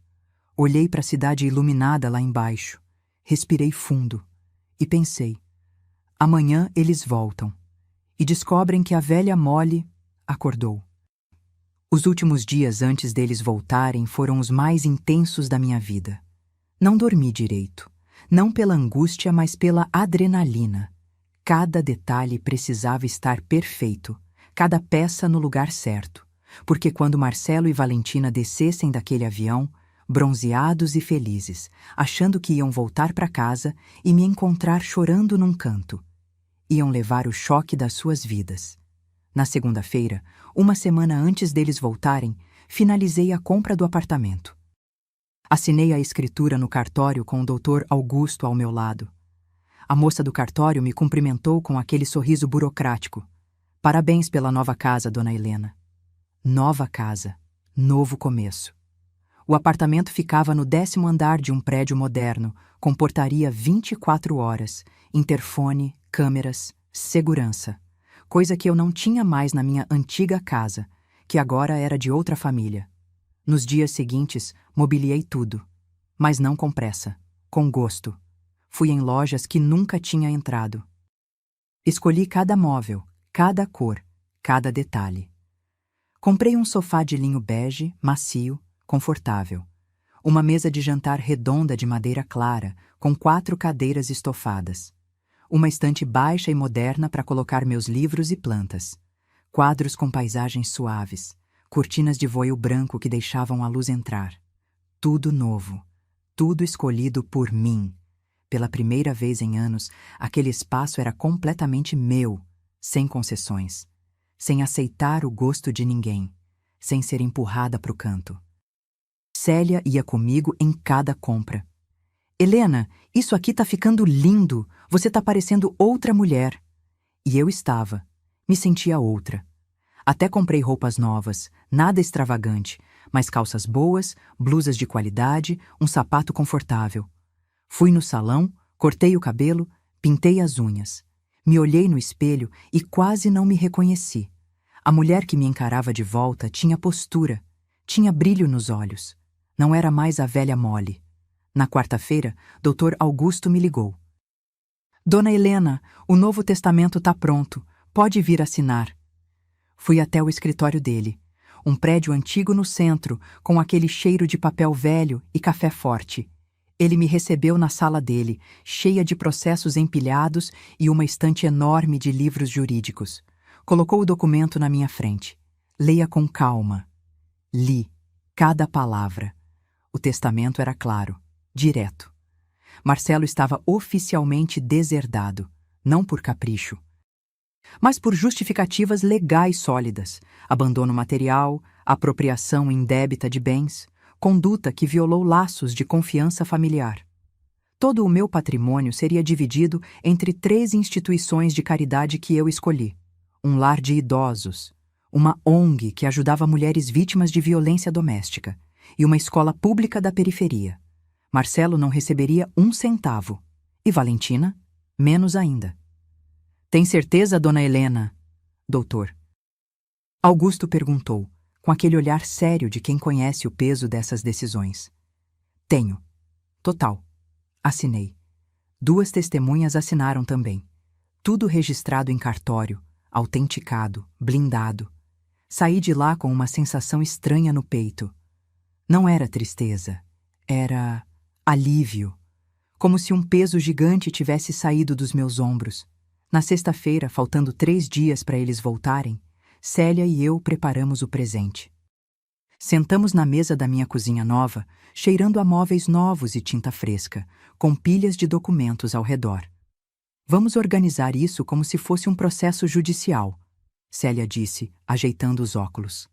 Olhei para a cidade iluminada lá embaixo, respirei fundo e pensei, amanhã eles voltam e descobrem que a velha Molly acordou. Os últimos dias antes deles voltarem foram os mais intensos da minha vida. Não dormi direito, não pela angústia, mas pela adrenalina. Cada detalhe precisava estar perfeito, cada peça no lugar certo, porque quando Marcelo e Valentina descessem daquele avião, bronzeados e felizes, achando que iam voltar para casa e me encontrar chorando num canto. Iam levar o choque das suas vidas. Na segunda-feira, uma semana antes deles voltarem, finalizei a compra do apartamento. Assinei a escritura no cartório com o Dr. Augusto ao meu lado. A moça do cartório me cumprimentou com aquele sorriso burocrático. Parabéns pela nova casa, dona Helena. Nova casa, novo começo. O apartamento ficava no 10º andar de um prédio moderno, com portaria 24 horas, interfone, câmeras, segurança. Coisa que eu não tinha mais na minha antiga casa, que agora era de outra família. Nos dias seguintes, mobiliei tudo. Mas não com pressa, com gosto. Fui em lojas que nunca tinha entrado. Escolhi cada móvel, cada cor, cada detalhe. Comprei um sofá de linho bege, macio, confortável. Uma mesa de jantar redonda de madeira clara, com 4 cadeiras estofadas. Uma estante baixa e moderna para colocar meus livros e plantas. Quadros com paisagens suaves. Cortinas de voio branco que deixavam a luz entrar. Tudo novo. Tudo escolhido por mim. Pela primeira vez em anos, aquele espaço era completamente meu, sem concessões. Sem aceitar o gosto de ninguém. Sem ser empurrada para o canto. Célia ia comigo em cada compra. Helena, isso aqui tá ficando lindo. Você tá parecendo outra mulher. E eu estava. Me sentia outra. Até comprei roupas novas, nada extravagante, mas calças boas, blusas de qualidade, um sapato confortável. Fui no salão, cortei o cabelo, pintei as unhas. Me olhei no espelho e quase não me reconheci. A mulher que me encarava de volta tinha postura, tinha brilho nos olhos. Não era mais a velha Molly. Na quarta-feira, Dr. Augusto me ligou. Dona Helena, o Novo Testamento tá pronto. Pode vir assinar. Fui até o escritório dele. Um prédio antigo no centro, com aquele cheiro de papel velho e café forte. Ele me recebeu na sala dele, cheia de processos empilhados e uma estante enorme de livros jurídicos. Colocou o documento na minha frente. Leia com calma. Li cada palavra. O testamento era claro, direto. Marcelo estava oficialmente deserdado, não por capricho, mas por justificativas legais sólidas, abandono material, apropriação indébita de bens, conduta que violou laços de confiança familiar. Todo o meu patrimônio seria dividido entre 3 instituições de caridade que eu escolhi. Um lar de idosos, uma ONG que ajudava mulheres vítimas de violência doméstica e uma escola pública da periferia. Marcelo não receberia 1 centavo. E Valentina, menos ainda. Tem certeza, dona Helena? Doutor. Augusto perguntou, com aquele olhar sério de quem conhece o peso dessas decisões. Tenho. Total. Assinei. 2 testemunhas assinaram também. Tudo registrado em cartório, autenticado, blindado. Saí de lá com uma sensação estranha no peito. Não era tristeza. Era alívio. Como se um peso gigante tivesse saído dos meus ombros. Na sexta-feira, faltando 3 dias para eles voltarem, Célia e eu preparamos o presente. Sentamos na mesa da minha cozinha nova, cheirando a móveis novos e tinta fresca, com pilhas de documentos ao redor. Vamos organizar isso como se fosse um processo judicial, Célia disse, ajeitando os óculos.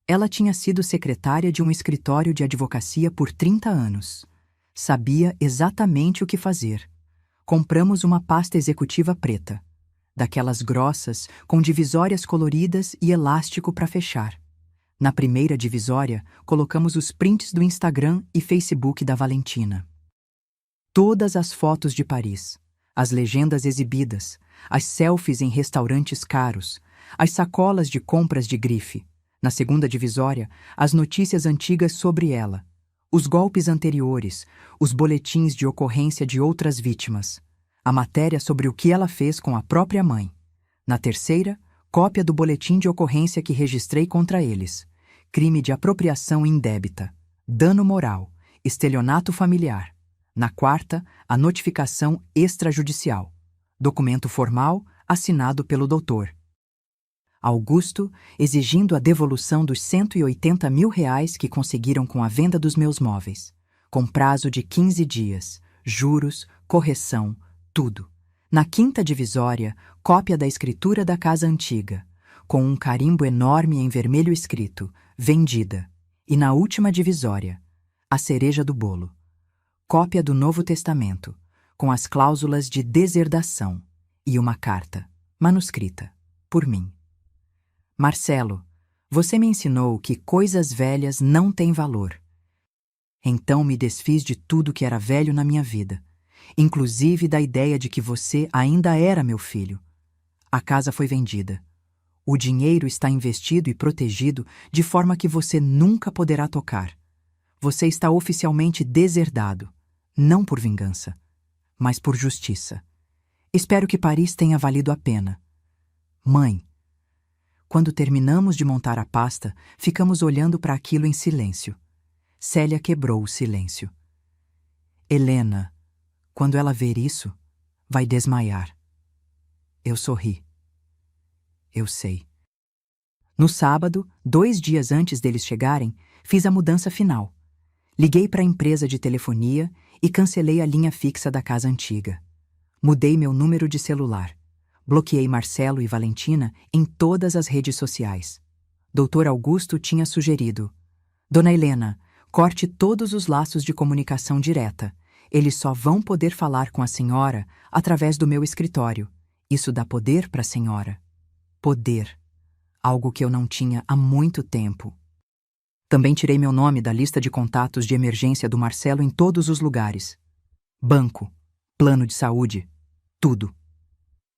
Ela tinha sido secretária de um escritório de advocacia por 30 anos. Sabia exatamente o que fazer. Compramos uma pasta executiva preta, daquelas grossas, com divisórias coloridas e elástico para fechar. Na primeira divisória, colocamos os prints do Instagram e Facebook da Valentina. Todas as fotos de Paris, as legendas exibidas, as selfies em restaurantes caros, as sacolas de compras de grife. Na segunda divisória, as notícias antigas sobre ela, os golpes anteriores, os boletins de ocorrência de outras vítimas, a matéria sobre o que ela fez com a própria mãe. Na terceira, cópia do boletim de ocorrência que registrei contra eles, crime de apropriação indébita, dano moral, estelionato familiar. Na quarta, a notificação extrajudicial, documento formal assinado pelo doutor. Augusto, exigindo a devolução dos R$ 180 mil que conseguiram com a venda dos meus móveis, com prazo de 15 dias, juros, correção, tudo. Na quinta divisória, cópia da escritura da casa antiga, com um carimbo enorme em vermelho escrito, vendida. E na última divisória, a cereja do bolo, cópia do Novo Testamento, com as cláusulas de deserdação, e uma carta, manuscrita, por mim. Marcelo, você me ensinou que coisas velhas não têm valor. Então me desfiz de tudo que era velho na minha vida, inclusive da ideia de que você ainda era meu filho. A casa foi vendida. O dinheiro está investido e protegido de forma que você nunca poderá tocar. Você está oficialmente deserdado, não por vingança, mas por justiça. Espero que Paris tenha valido a pena. Mãe, quando terminamos de montar a pasta, ficamos olhando para aquilo em silêncio. Célia quebrou o silêncio. Helena, quando ela ver isso, vai desmaiar. Eu sorri. Eu sei. No sábado, 2 dias antes deles chegarem, fiz a mudança final. Liguei para a empresa de telefonia e cancelei a linha fixa da casa antiga. Mudei meu número de celular. Bloqueei Marcelo e Valentina em todas as redes sociais. Dr. Augusto tinha sugerido: Dona Helena, corte todos os laços de comunicação direta. Eles só vão poder falar com a senhora através do meu escritório. Isso dá poder para a senhora. Poder. Algo que eu não tinha há muito tempo. Também tirei meu nome da lista de contatos de emergência do Marcelo em todos os lugares. Banco, plano de saúde, tudo.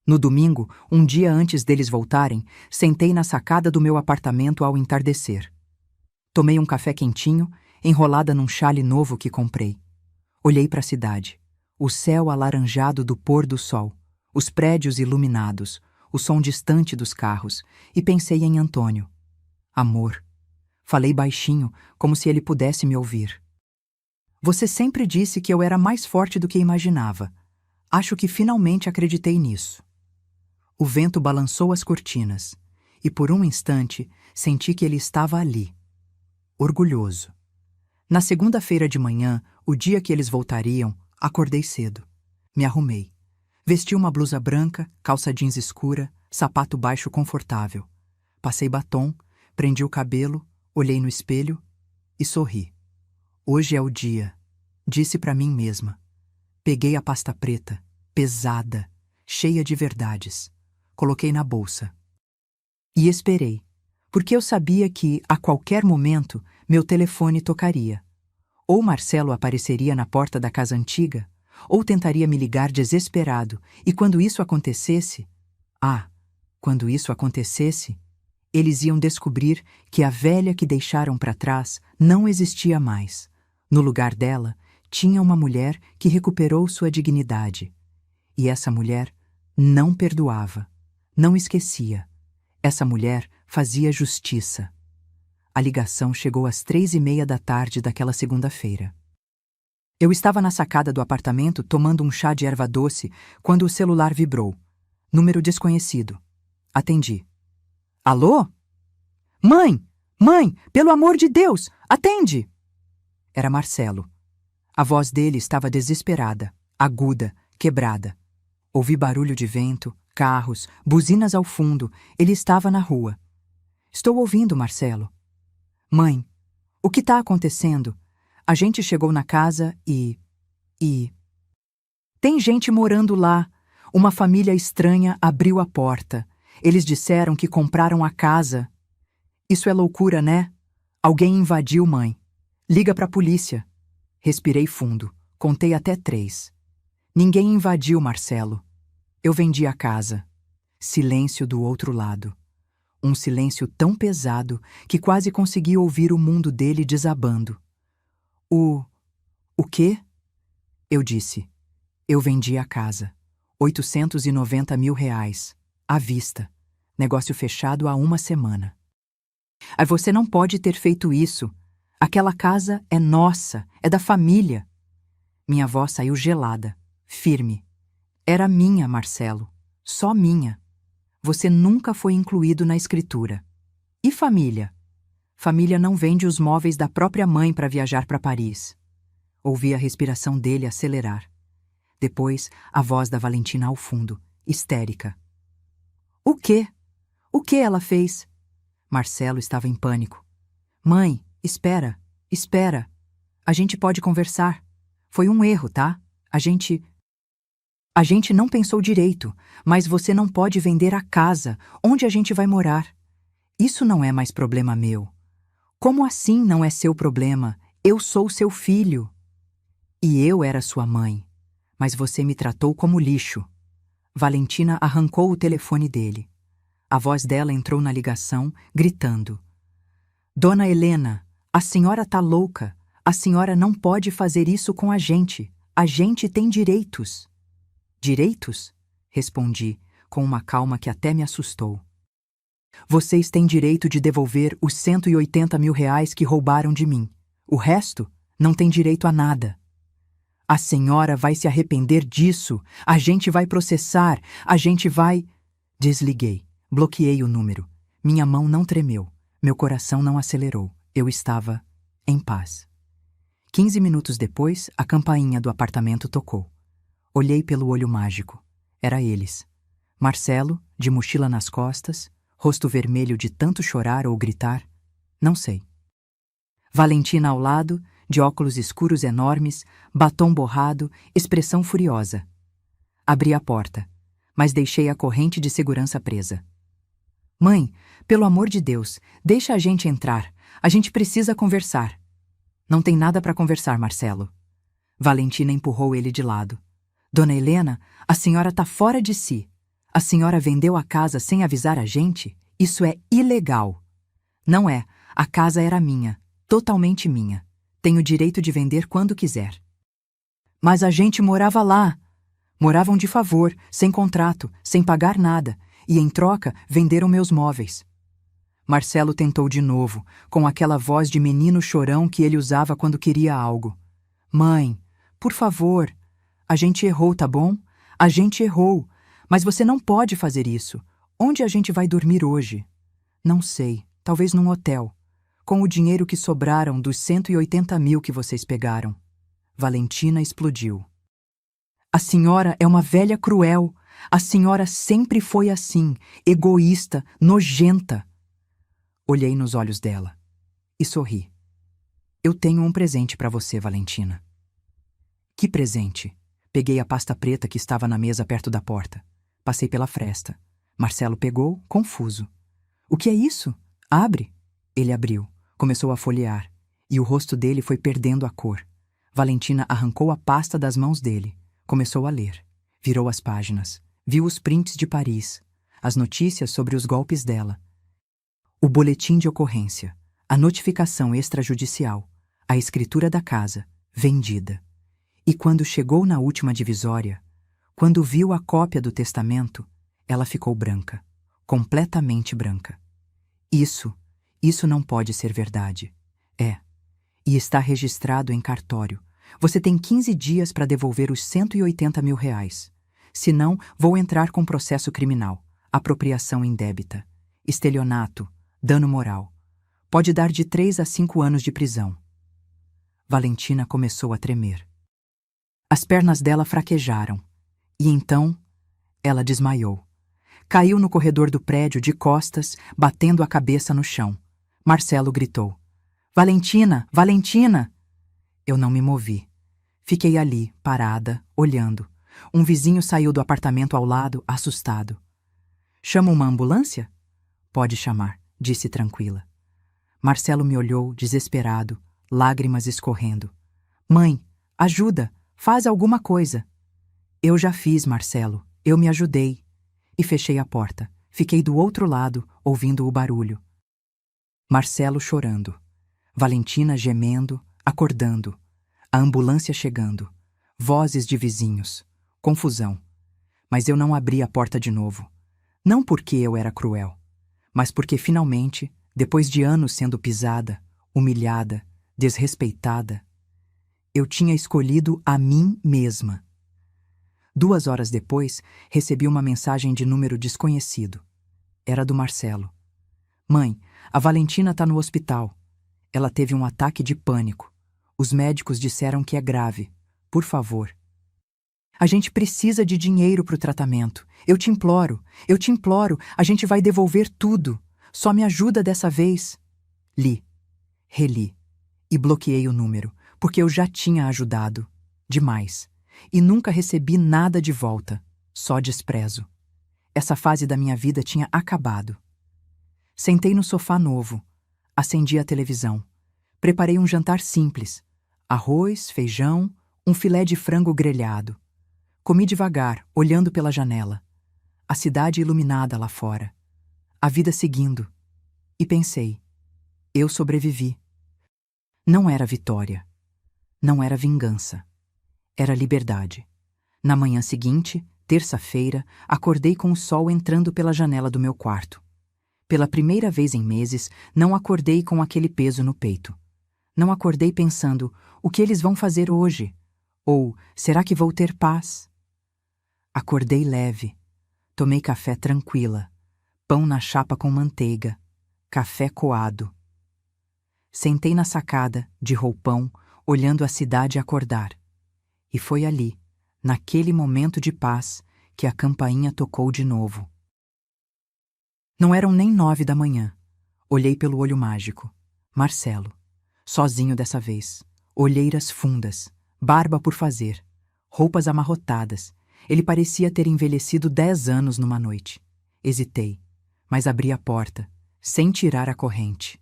No domingo, um dia antes deles voltarem, sentei na sacada do meu apartamento ao entardecer. Tomei um café quentinho, enrolada num chale novo que comprei. Olhei para a cidade, o céu alaranjado do pôr do sol, os prédios iluminados, o som distante dos carros, e pensei em Antônio. Amor. Falei baixinho, como se ele pudesse me ouvir. Você sempre disse que eu era mais forte do que imaginava. Acho que finalmente acreditei nisso. O vento balançou as cortinas, e por um instante senti que ele estava ali, orgulhoso. Na segunda-feira de manhã, o dia que eles voltariam, acordei cedo. Me arrumei. Vesti uma blusa branca, calça jeans escura, sapato baixo confortável. Passei batom, prendi o cabelo, olhei no espelho e sorri. Hoje é o dia, disse para mim mesma. Peguei a pasta preta, pesada, cheia de verdades. Coloquei na bolsa. E esperei, porque eu sabia que, a qualquer momento, meu telefone tocaria. Ou Marcelo apareceria na porta da casa antiga, ou tentaria me ligar desesperado, e quando isso acontecesse... quando isso acontecesse, eles iam descobrir que a velha que deixaram para trás não existia mais. No lugar dela, tinha uma mulher que recuperou sua dignidade. E essa mulher não perdoava, não esquecia. Essa mulher fazia justiça. A ligação chegou às 3:30 da tarde daquela segunda-feira. Eu estava na sacada do apartamento tomando um chá de erva doce quando o celular vibrou. Número desconhecido. Atendi. Alô? Mãe! Mãe! Pelo amor de Deus! Atende! Era Marcelo. A voz dele estava desesperada, aguda, quebrada. Ouvi barulho de vento, carros, buzinas ao fundo. Ele estava na rua. Estou ouvindo, Marcelo. Mãe, o que está acontecendo? A gente chegou na casa e... Tem gente morando lá. Uma família estranha abriu a porta. Eles disseram que compraram a casa. Isso é loucura, né? Alguém invadiu, mãe. Liga pra polícia. Respirei fundo. Contei até 3. Ninguém invadiu, Marcelo. Eu vendi a casa. Silêncio do outro lado. Um silêncio tão pesado que quase consegui ouvir o mundo dele desabando. O quê? Eu disse. Eu vendi a casa. R$ 890 mil. À vista. Negócio fechado há 1 semana. Você não pode ter feito isso. Aquela casa é nossa, é da família. Minha voz saiu gelada, firme. Era minha, Marcelo. Só minha. Você nunca foi incluído na escritura. E família? Família não vende os móveis da própria mãe para viajar para Paris. Ouvi a respiração dele acelerar. Depois, a voz da Valentina ao fundo, histérica. O quê? O que ela fez? Marcelo estava em pânico. Mãe, espera, espera. A gente pode conversar. Foi um erro, tá? A gente não pensou direito, mas você não pode vender a casa. Onde a gente vai morar? Isso não é mais problema meu. Como assim não é seu problema? Eu sou seu filho. E eu era sua mãe. Mas você me tratou como lixo. Valentina arrancou o telefone dele. A voz dela entrou na ligação, gritando. Dona Helena, a senhora tá louca. A senhora não pode fazer isso com a gente. A gente tem direitos. Direitos? Respondi, com uma calma que até me assustou. Vocês têm direito de devolver os 180 mil reais que roubaram de mim. O resto não tem direito a nada. A senhora vai se arrepender disso. A gente vai processar. A gente vai... Desliguei. Bloqueei o número. Minha mão não tremeu. Meu coração não acelerou. Eu estava em paz. 15 minutos depois, a campainha do apartamento tocou. Olhei pelo olho mágico. Era eles. Marcelo, de mochila nas costas, rosto vermelho de tanto chorar ou gritar, não sei. Valentina ao lado, de óculos escuros enormes, batom borrado, expressão furiosa. Abri a porta, mas deixei a corrente de segurança presa. Mãe, pelo amor de Deus, deixa a gente entrar. A gente precisa conversar. Não tem nada para conversar, Marcelo. Valentina empurrou ele de lado. Dona Helena, a senhora tá fora de si. A senhora vendeu a casa sem avisar a gente? Isso é ilegal. Não é. A casa era minha. Totalmente minha. Tenho direito de vender quando quiser. Mas a gente morava lá. Moravam de favor, sem contrato, sem pagar nada. E em troca, venderam meus móveis. Marcelo tentou de novo, com aquela voz de menino chorão que ele usava quando queria algo. Mãe, por favor. A gente errou, tá bom? A gente errou. Mas você não pode fazer isso. Onde a gente vai dormir hoje? Não sei. Talvez num hotel. Com o dinheiro que sobraram dos 180 mil que vocês pegaram. Valentina explodiu. A senhora é uma velha cruel. A senhora sempre foi assim, egoísta, nojenta. Olhei nos olhos dela e sorri. Eu tenho um presente para você, Valentina. Que presente? Peguei a pasta preta que estava na mesa perto da porta. Passei pela fresta. Marcelo pegou, confuso. O que é isso? Abre. Ele abriu, começou a folhear, e o rosto dele foi perdendo a cor. Valentina arrancou a pasta das mãos dele, começou a ler. Virou as páginas, viu os prints de Paris, as notícias sobre os golpes dela. O boletim de ocorrência, a notificação extrajudicial, a escritura da casa, vendida. E quando chegou na última divisória, quando viu a cópia do testamento, ela ficou branca, completamente branca. Isso não pode ser verdade. É. E está registrado em cartório. Você tem 15 dias para devolver os 180 mil reais. Senão, vou entrar com processo criminal, apropriação indébita, estelionato, dano moral. Pode dar de 3 a 5 anos de prisão. Valentina começou a tremer. As pernas dela fraquejaram. E então, ela desmaiou. Caiu no corredor do prédio de costas, batendo a cabeça no chão. Marcelo gritou. Valentina! Valentina! Eu não me movi. Fiquei ali, parada, olhando. Um vizinho saiu do apartamento ao lado, assustado. Chama uma ambulância? Pode chamar, disse tranquila. Marcelo me olhou, desesperado, lágrimas escorrendo. Mãe, ajuda! Faz alguma coisa. Eu já fiz, Marcelo. Eu me ajudei. E fechei a porta. Fiquei do outro lado, ouvindo o barulho. Marcelo chorando. Valentina gemendo, acordando. A ambulância chegando. Vozes de vizinhos. Confusão. Mas eu não abri a porta de novo. Não porque eu era cruel, mas porque finalmente, depois de anos sendo pisada, humilhada, desrespeitada, eu tinha escolhido a mim mesma. 2 horas depois, recebi uma mensagem de número desconhecido. Era do Marcelo. Mãe, a Valentina tá no hospital. Ela teve um ataque de pânico. Os médicos disseram que é grave. Por favor. A gente precisa de dinheiro pro tratamento. Eu te imploro, a gente vai devolver tudo. Só me ajuda dessa vez. Li, reli e bloqueei o número, porque eu já tinha ajudado. Demais. E nunca recebi nada de volta. Só desprezo. Essa fase da minha vida tinha acabado. Sentei no sofá novo. Acendi a televisão. Preparei um jantar simples. Arroz, feijão, um filé de frango grelhado. Comi devagar, olhando pela janela. A cidade iluminada lá fora. A vida seguindo. E pensei, eu sobrevivi. Não era vitória. Não era vingança. Era liberdade. Na manhã seguinte, terça-feira, acordei com o sol entrando pela janela do meu quarto. Pela primeira vez em meses, não acordei com aquele peso no peito. Não acordei pensando, o que eles vão fazer hoje? Ou, será que vou ter paz? Acordei leve. Tomei café tranquila. Pão na chapa com manteiga. Café coado. Sentei na sacada, de roupão, olhando a cidade acordar. E foi ali, naquele momento de paz, que a campainha tocou de novo. Não eram nem 9 da manhã. Olhei pelo olho mágico. Marcelo. Sozinho dessa vez. Olheiras fundas. Barba por fazer. Roupas amarrotadas. Ele parecia ter envelhecido 10 anos numa noite. Hesitei, mas abri a porta, sem tirar a corrente.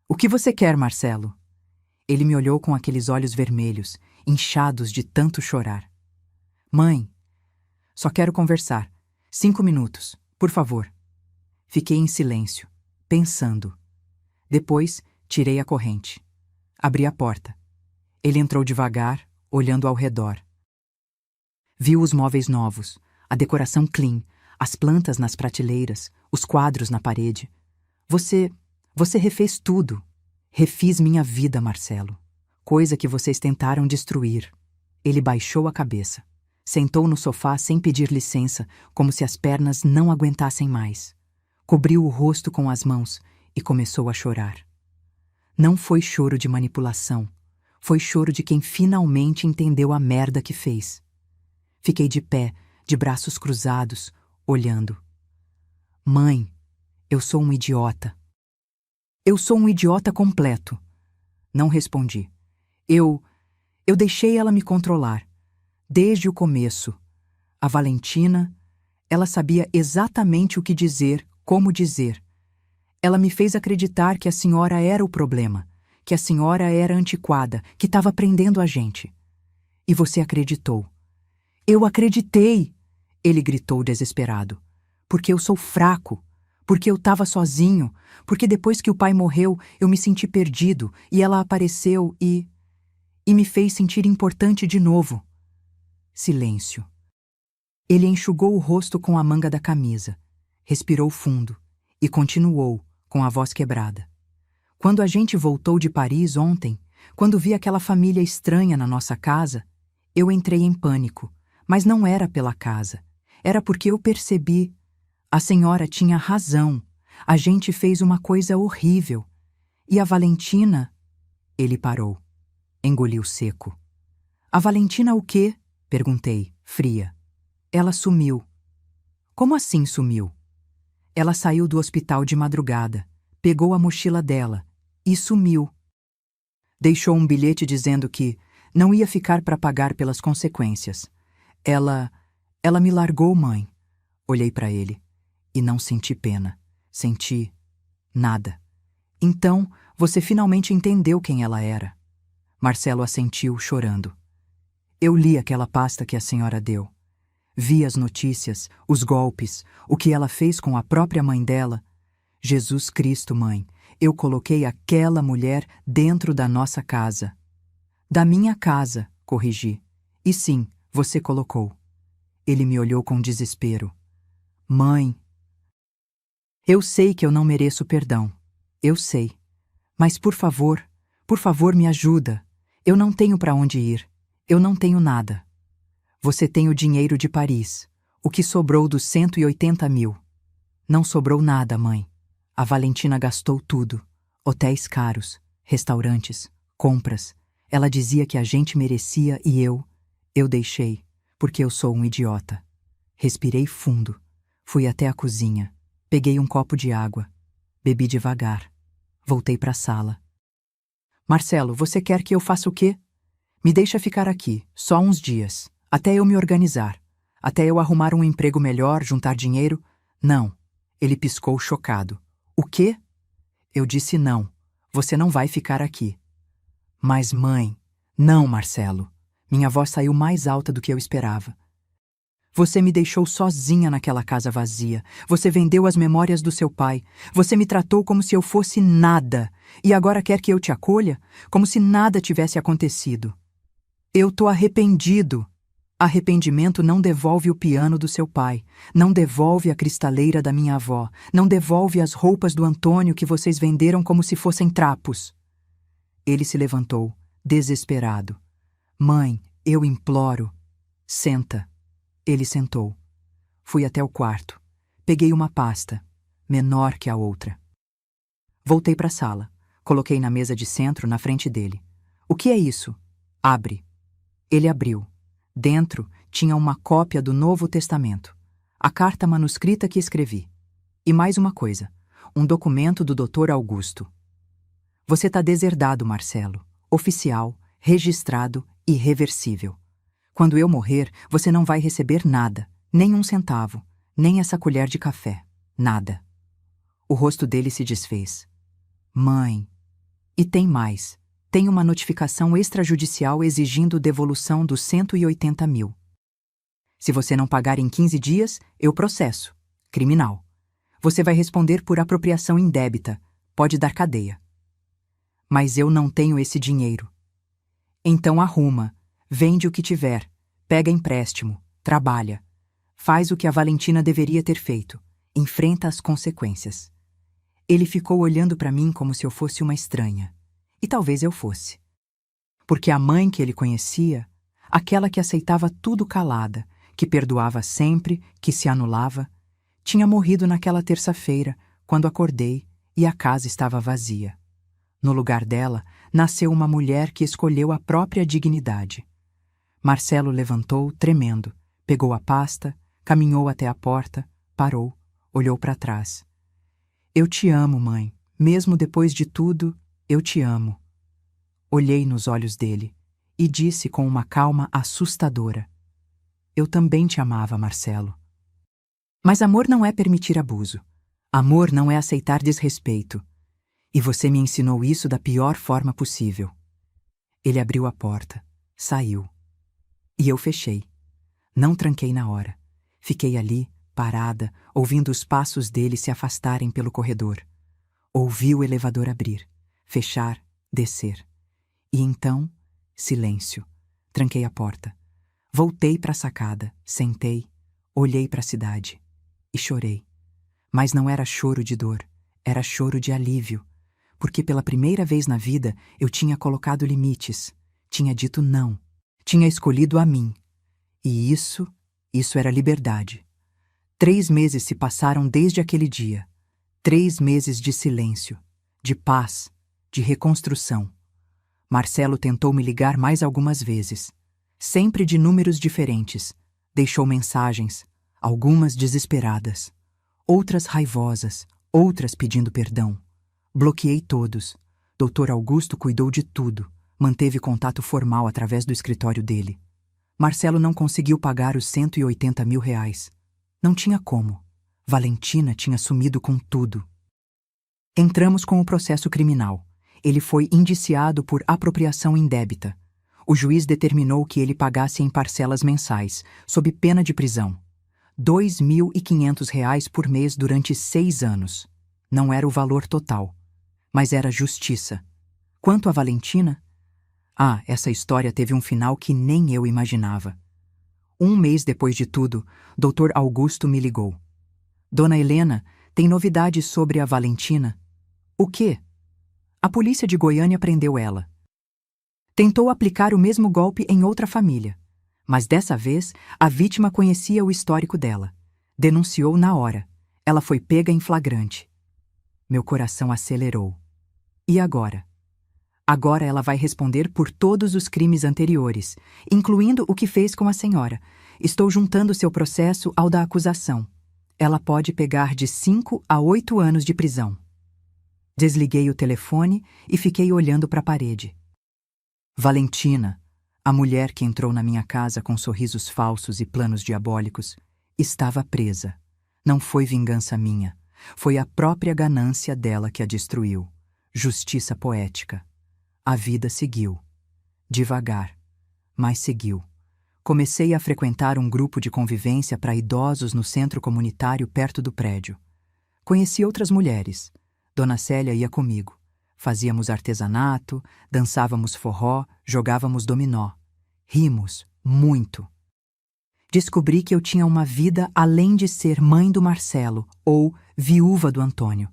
O que você quer, Marcelo? Ele me olhou com aqueles olhos vermelhos, inchados de tanto chorar. Mãe, só quero conversar. 5 minutos, por favor. Fiquei em silêncio, pensando. Depois, tirei a corrente. Abri a porta. Ele entrou devagar, olhando ao redor. Viu os móveis novos, a decoração clean, as plantas nas prateleiras, os quadros na parede. Você refez tudo. Refiz minha vida, Marcelo. Coisa que vocês tentaram destruir. Ele baixou a cabeça. Sentou no sofá sem pedir licença, como se as pernas não aguentassem mais. Cobriu o rosto com as mãos e começou a chorar. Não foi choro de manipulação. Foi choro de quem finalmente entendeu a merda que fez. Fiquei de pé, de braços cruzados, olhando. Mãe, eu sou um idiota. Eu sou um idiota completo. Não respondi. Eu deixei ela me controlar. Desde o começo. A Valentina, ela sabia exatamente o que dizer, como dizer. Ela me fez acreditar que a senhora era o problema, que a senhora era antiquada, que estava prendendo a gente. E você acreditou. Eu acreditei! Ele gritou desesperado. Porque eu sou fraco. Porque eu estava sozinho, porque depois que o pai morreu, eu me senti perdido, e ela apareceu e me fez sentir importante de novo. Silêncio. Ele enxugou o rosto com a manga da camisa, respirou fundo e continuou, com a voz quebrada. Quando a gente voltou de Paris ontem, quando vi aquela família estranha na nossa casa, eu entrei em pânico, mas não era pela casa. Era porque eu percebi. A senhora tinha razão. A gente fez uma coisa horrível. E a Valentina? Ele parou. Engoliu seco. A Valentina o quê? Perguntei, fria. Ela sumiu. Como assim sumiu? Ela saiu do hospital de madrugada, pegou a mochila dela e sumiu. Deixou um bilhete dizendo que não ia ficar para pagar pelas consequências. Ela me largou, mãe. Olhei para ele. E não senti pena. Senti nada. Então, você finalmente entendeu quem ela era. Marcelo assentiu, chorando. Eu li aquela pasta que a senhora deu. Vi as notícias, os golpes, o que ela fez com a própria mãe dela. Jesus Cristo, mãe, eu coloquei aquela mulher dentro da nossa casa. Da minha casa, corrigi. E sim, você colocou. Ele me olhou com desespero. Mãe, eu sei que eu não mereço perdão. Eu sei. Mas por favor me ajuda. Eu não tenho para onde ir. Eu não tenho nada. Você tem o dinheiro de Paris. O que sobrou dos 180 mil. Não sobrou nada, mãe. A Valentina gastou tudo. Hotéis caros, restaurantes, compras. Ela dizia que a gente merecia e eu deixei, porque eu sou um idiota. Respirei fundo. Fui até a cozinha. Peguei um copo de água. Bebi devagar. Voltei para a sala. Marcelo, você quer que eu faça o quê? Me deixa ficar aqui, só uns dias, até eu me organizar, até eu arrumar um emprego melhor, juntar dinheiro. Não. Ele piscou chocado. O quê? Eu disse não. Você não vai ficar aqui. Mas, mãe... Não, Marcelo. Minha voz saiu mais alta do que eu esperava. Você me deixou sozinha naquela casa vazia. Você vendeu as memórias do seu pai. Você me tratou como se eu fosse nada. E agora quer que eu te acolha? Como se nada tivesse acontecido. Eu tô arrependido. Arrependimento não devolve o piano do seu pai, não devolve a cristaleira da minha avó, não devolve as roupas do Antônio que vocês venderam como se fossem trapos. Ele se levantou, desesperado. Mãe, eu imploro. Senta. Ele sentou. Fui até o quarto. Peguei uma pasta, menor que a outra. Voltei para a sala. Coloquei na mesa de centro na frente dele. O que é isso? Abre. Ele abriu. Dentro tinha uma cópia do Novo Testamento, a carta manuscrita que escrevi. E mais uma coisa, um documento do Dr. Augusto. Você tá deserdado, Marcelo. Oficial, registrado, irreversível. Quando eu morrer, você não vai receber nada, nem um centavo, nem essa colher de café, nada. O rosto dele se desfez. Mãe. E tem mais. Tem uma notificação extrajudicial exigindo devolução dos 180 mil. Se você não pagar em 15 dias, eu processo. Criminal. Você vai responder por apropriação indébita. Pode dar cadeia. Mas eu não tenho esse dinheiro. Então arruma. Vende o que tiver. Pega empréstimo. Trabalha. Faz o que a Valentina deveria ter feito. Enfrenta as consequências. Ele ficou olhando para mim como se eu fosse uma estranha. E talvez eu fosse. Porque a mãe que ele conhecia, aquela que aceitava tudo calada, que perdoava sempre, que se anulava, tinha morrido naquela terça-feira, quando acordei e a casa estava vazia. No lugar dela, nasceu uma mulher que escolheu a própria dignidade. Marcelo levantou, tremendo, pegou a pasta, caminhou até a porta, parou, olhou para trás. Eu te amo, mãe. Mesmo depois de tudo, eu te amo. Olhei nos olhos dele e disse com uma calma assustadora. Eu também te amava, Marcelo. Mas amor não é permitir abuso. Amor não é aceitar desrespeito. E você me ensinou isso da pior forma possível. Ele abriu a porta, saiu. E eu fechei. Não tranquei na hora. Fiquei ali, parada, ouvindo os passos dele se afastarem pelo corredor. Ouvi o elevador abrir, fechar, descer. E então, silêncio. Tranquei a porta. Voltei para a sacada, sentei, olhei para a cidade e chorei. Mas não era choro de dor, era choro de alívio, porque pela primeira vez na vida eu tinha colocado limites, tinha dito não, tinha escolhido a mim. E isso era liberdade. 3 meses se passaram desde aquele dia. 3 meses de silêncio, de paz, de reconstrução. Marcelo tentou me ligar mais algumas vezes, sempre de números diferentes. Deixou mensagens, algumas desesperadas, outras raivosas, outras pedindo perdão. Bloqueei todos. Dr. Augusto cuidou de tudo, manteve contato formal através do escritório dele. Marcelo não conseguiu pagar os 180 mil reais. Não tinha como. Valentina tinha sumido com tudo. Entramos com o processo criminal. Ele foi indiciado por apropriação indébita. O juiz determinou que ele pagasse em parcelas mensais, sob pena de prisão. R$ 2.500 por mês durante 6 anos. Não era o valor total, mas era justiça. Quanto a Valentina? Essa história teve um final que nem eu imaginava. 1 mês depois de tudo, Dr. Augusto me ligou. Dona Helena, tem novidades sobre a Valentina? O quê? A polícia de Goiânia prendeu ela. Tentou aplicar o mesmo golpe em outra família, mas dessa vez a vítima conhecia o histórico dela. Denunciou na hora. Ela foi pega em flagrante. Meu coração acelerou. E agora? Agora ela vai responder por todos os crimes anteriores, incluindo o que fez com a senhora. Estou juntando seu processo ao da acusação. Ela pode pegar de 5 a 8 anos de prisão. Desliguei o telefone e fiquei olhando para a parede. Valentina, a mulher que entrou na minha casa com sorrisos falsos e planos diabólicos, estava presa. Não foi vingança minha. Foi a própria ganância dela que a destruiu. Justiça poética. A vida seguiu. Devagar, mas seguiu. Comecei a frequentar um grupo de convivência para idosos no centro comunitário perto do prédio. Conheci outras mulheres. Dona Célia ia comigo. Fazíamos artesanato, dançávamos forró, jogávamos dominó. Rimos muito. Descobri que eu tinha uma vida além de ser mãe do Marcelo ou viúva do Antônio.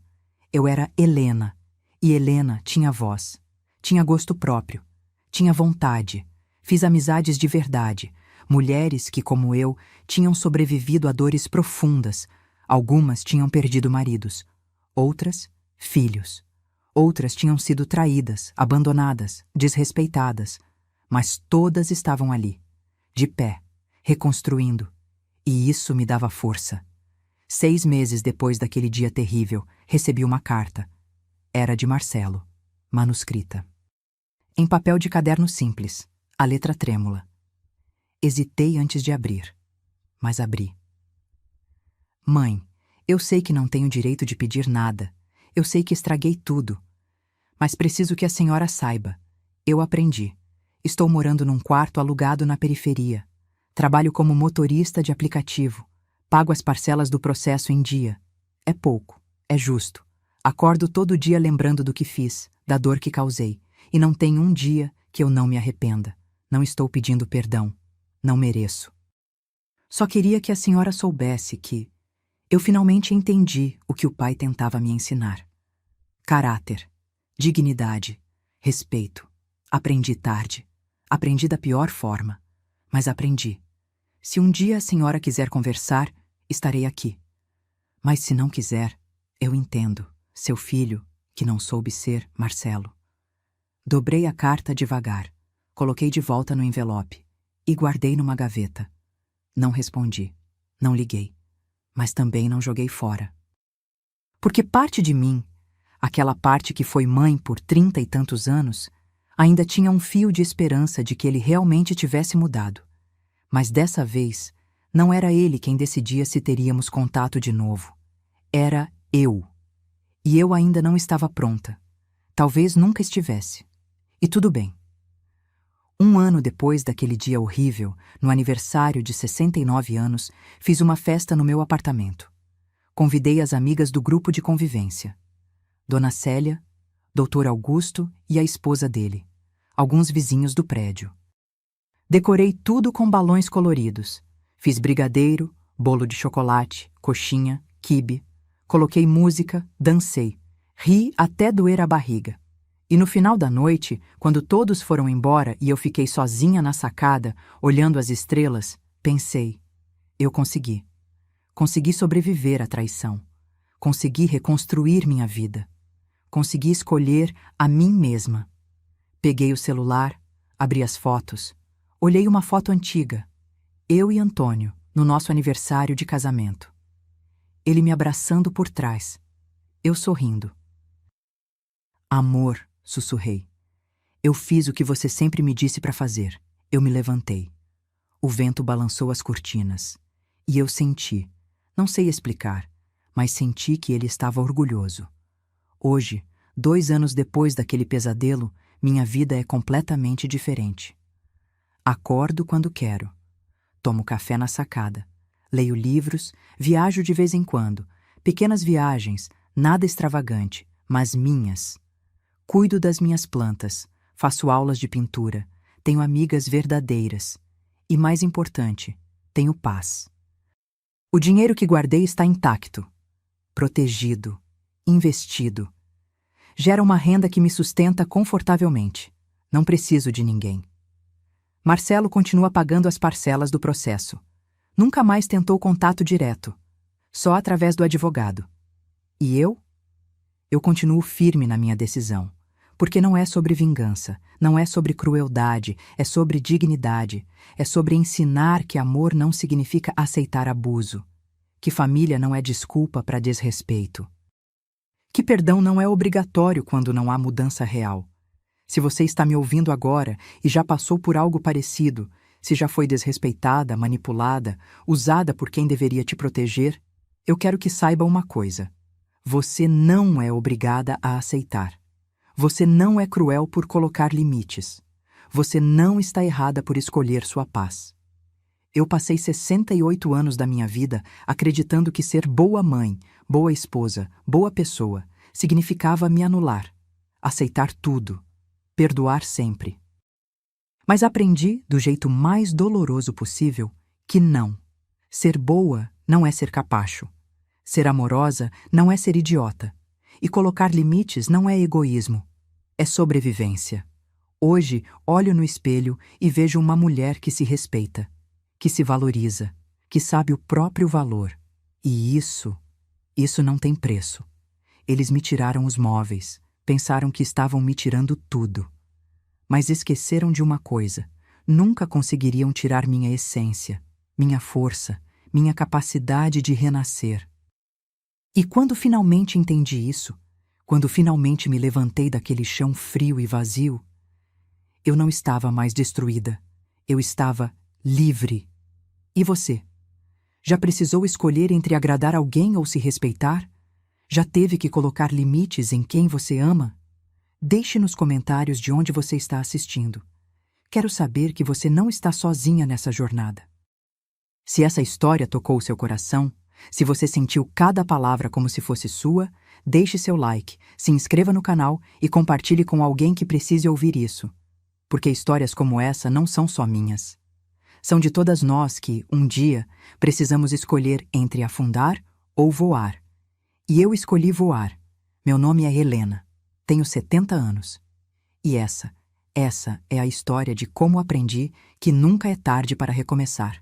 Eu era Helena, e Helena tinha voz, tinha gosto próprio, tinha vontade. Fiz amizades de verdade, mulheres que, como eu, tinham sobrevivido a dores profundas. Algumas tinham perdido maridos, outras, filhos. Outras tinham sido traídas, abandonadas, desrespeitadas, mas todas estavam ali, de pé, reconstruindo, e isso me dava força. 6 meses depois daquele dia terrível, recebi uma carta. Era de Marcelo, manuscrita. Em papel de caderno simples, a letra trêmula. Hesitei antes de abrir, mas abri. Mãe, eu sei que não tenho direito de pedir nada. Eu sei que estraguei tudo. Mas preciso que a senhora saiba. Eu aprendi. Estou morando num quarto alugado na periferia. Trabalho como motorista de aplicativo. Pago as parcelas do processo em dia. É pouco. É justo. Acordo todo dia lembrando do que fiz, da dor que causei. E não tem um dia que eu não me arrependa. Não estou pedindo perdão. Não mereço. Só queria que a senhora soubesse que eu finalmente entendi o que o pai tentava me ensinar. Caráter, dignidade, respeito. Aprendi tarde. Aprendi da pior forma. Mas aprendi. Se um dia a senhora quiser conversar, estarei aqui. Mas se não quiser, eu entendo. Seu filho, que não soube ser Marcelo. Dobrei a carta devagar. Coloquei de volta no envelope e guardei numa gaveta. Não respondi. Não liguei. Mas também não joguei fora. Porque parte de mim, aquela parte que foi mãe por 30 e tantos anos, ainda tinha um fio de esperança de que ele realmente tivesse mudado. Mas dessa vez, não era ele quem decidia se teríamos contato de novo. Era eu. E eu ainda não estava pronta. Talvez nunca estivesse. E tudo bem. 1 ano depois daquele dia horrível, no aniversário de 69 anos, fiz uma festa no meu apartamento. Convidei as amigas do grupo de convivência. Dona Célia, Dr. Augusto e a esposa dele, alguns vizinhos do prédio. Decorei tudo com balões coloridos. Fiz brigadeiro, bolo de chocolate, coxinha, quibe. Coloquei música, dancei. Ri até doer a barriga. E no final da noite, quando todos foram embora e eu fiquei sozinha na sacada, olhando as estrelas, pensei: eu consegui. Consegui sobreviver à traição. Consegui reconstruir minha vida. Consegui escolher a mim mesma. Peguei o celular, abri as fotos. Olhei uma foto antiga. Eu e Antônio, no nosso aniversário de casamento. Ele me abraçando por trás. Eu sorrindo. Amor, sussurrei. Eu fiz o que você sempre me disse para fazer. Eu me levantei. O vento balançou as cortinas. E eu senti, não sei explicar, mas senti que ele estava orgulhoso. Hoje, 2 anos depois daquele pesadelo, minha vida é completamente diferente. Acordo quando quero. Tomo café na sacada. Leio livros, viajo de vez em quando. Pequenas viagens, nada extravagante, mas minhas. Cuido das minhas plantas, faço aulas de pintura, tenho amigas verdadeiras. E mais importante, tenho paz. O dinheiro que guardei está intacto, protegido, investido. Gera uma renda que me sustenta confortavelmente. Não preciso de ninguém. Marcelo continua pagando as parcelas do processo. Nunca mais tentou contato direto. só através do advogado. E eu? Eu continuo firme na minha decisão, porque não é sobre vingança, não é sobre crueldade, é sobre dignidade, é sobre ensinar que amor não significa aceitar abuso, que família não é desculpa para desrespeito, que perdão não é obrigatório quando não há mudança real. Se você está me ouvindo agora e já passou por algo parecido, se já foi desrespeitada, manipulada, usada por quem deveria te proteger, eu quero que saiba uma coisa: você não é obrigada a aceitar. Você não é cruel por colocar limites. Você não está errada por escolher sua paz. Eu passei 68 anos da minha vida acreditando que ser boa mãe, boa esposa, boa pessoa significava me anular, aceitar tudo, perdoar sempre. Mas aprendi, do jeito mais doloroso possível, que não. Ser boa não é ser capacho. Ser amorosa não é ser idiota. E colocar limites não é egoísmo. É sobrevivência. Hoje, olho no espelho e vejo uma mulher que se respeita, que se valoriza, que sabe o próprio valor. E isso não tem preço. Eles me tiraram os móveis, pensaram que estavam me tirando tudo. Mas esqueceram de uma coisa: nunca conseguiriam tirar minha essência, minha força, minha capacidade de renascer. E quando finalmente entendi isso, quando finalmente me levantei daquele chão frio e vazio, eu não estava mais destruída, eu estava livre. E você? Já precisou escolher entre agradar alguém ou se respeitar? Já teve que colocar limites em quem você ama? Deixe nos comentários de onde você está assistindo. Quero saber que você não está sozinha nessa jornada. Se essa história tocou seu coração, se você sentiu cada palavra como se fosse sua, deixe seu like, se inscreva no canal e compartilhe com alguém que precise ouvir isso. Porque histórias como essa não são só minhas. São de todas nós que, um dia, precisamos escolher entre afundar ou voar. E eu escolhi voar. Meu nome é Helena. Tenho 70 anos. E essa é a história de como aprendi que nunca é tarde para recomeçar.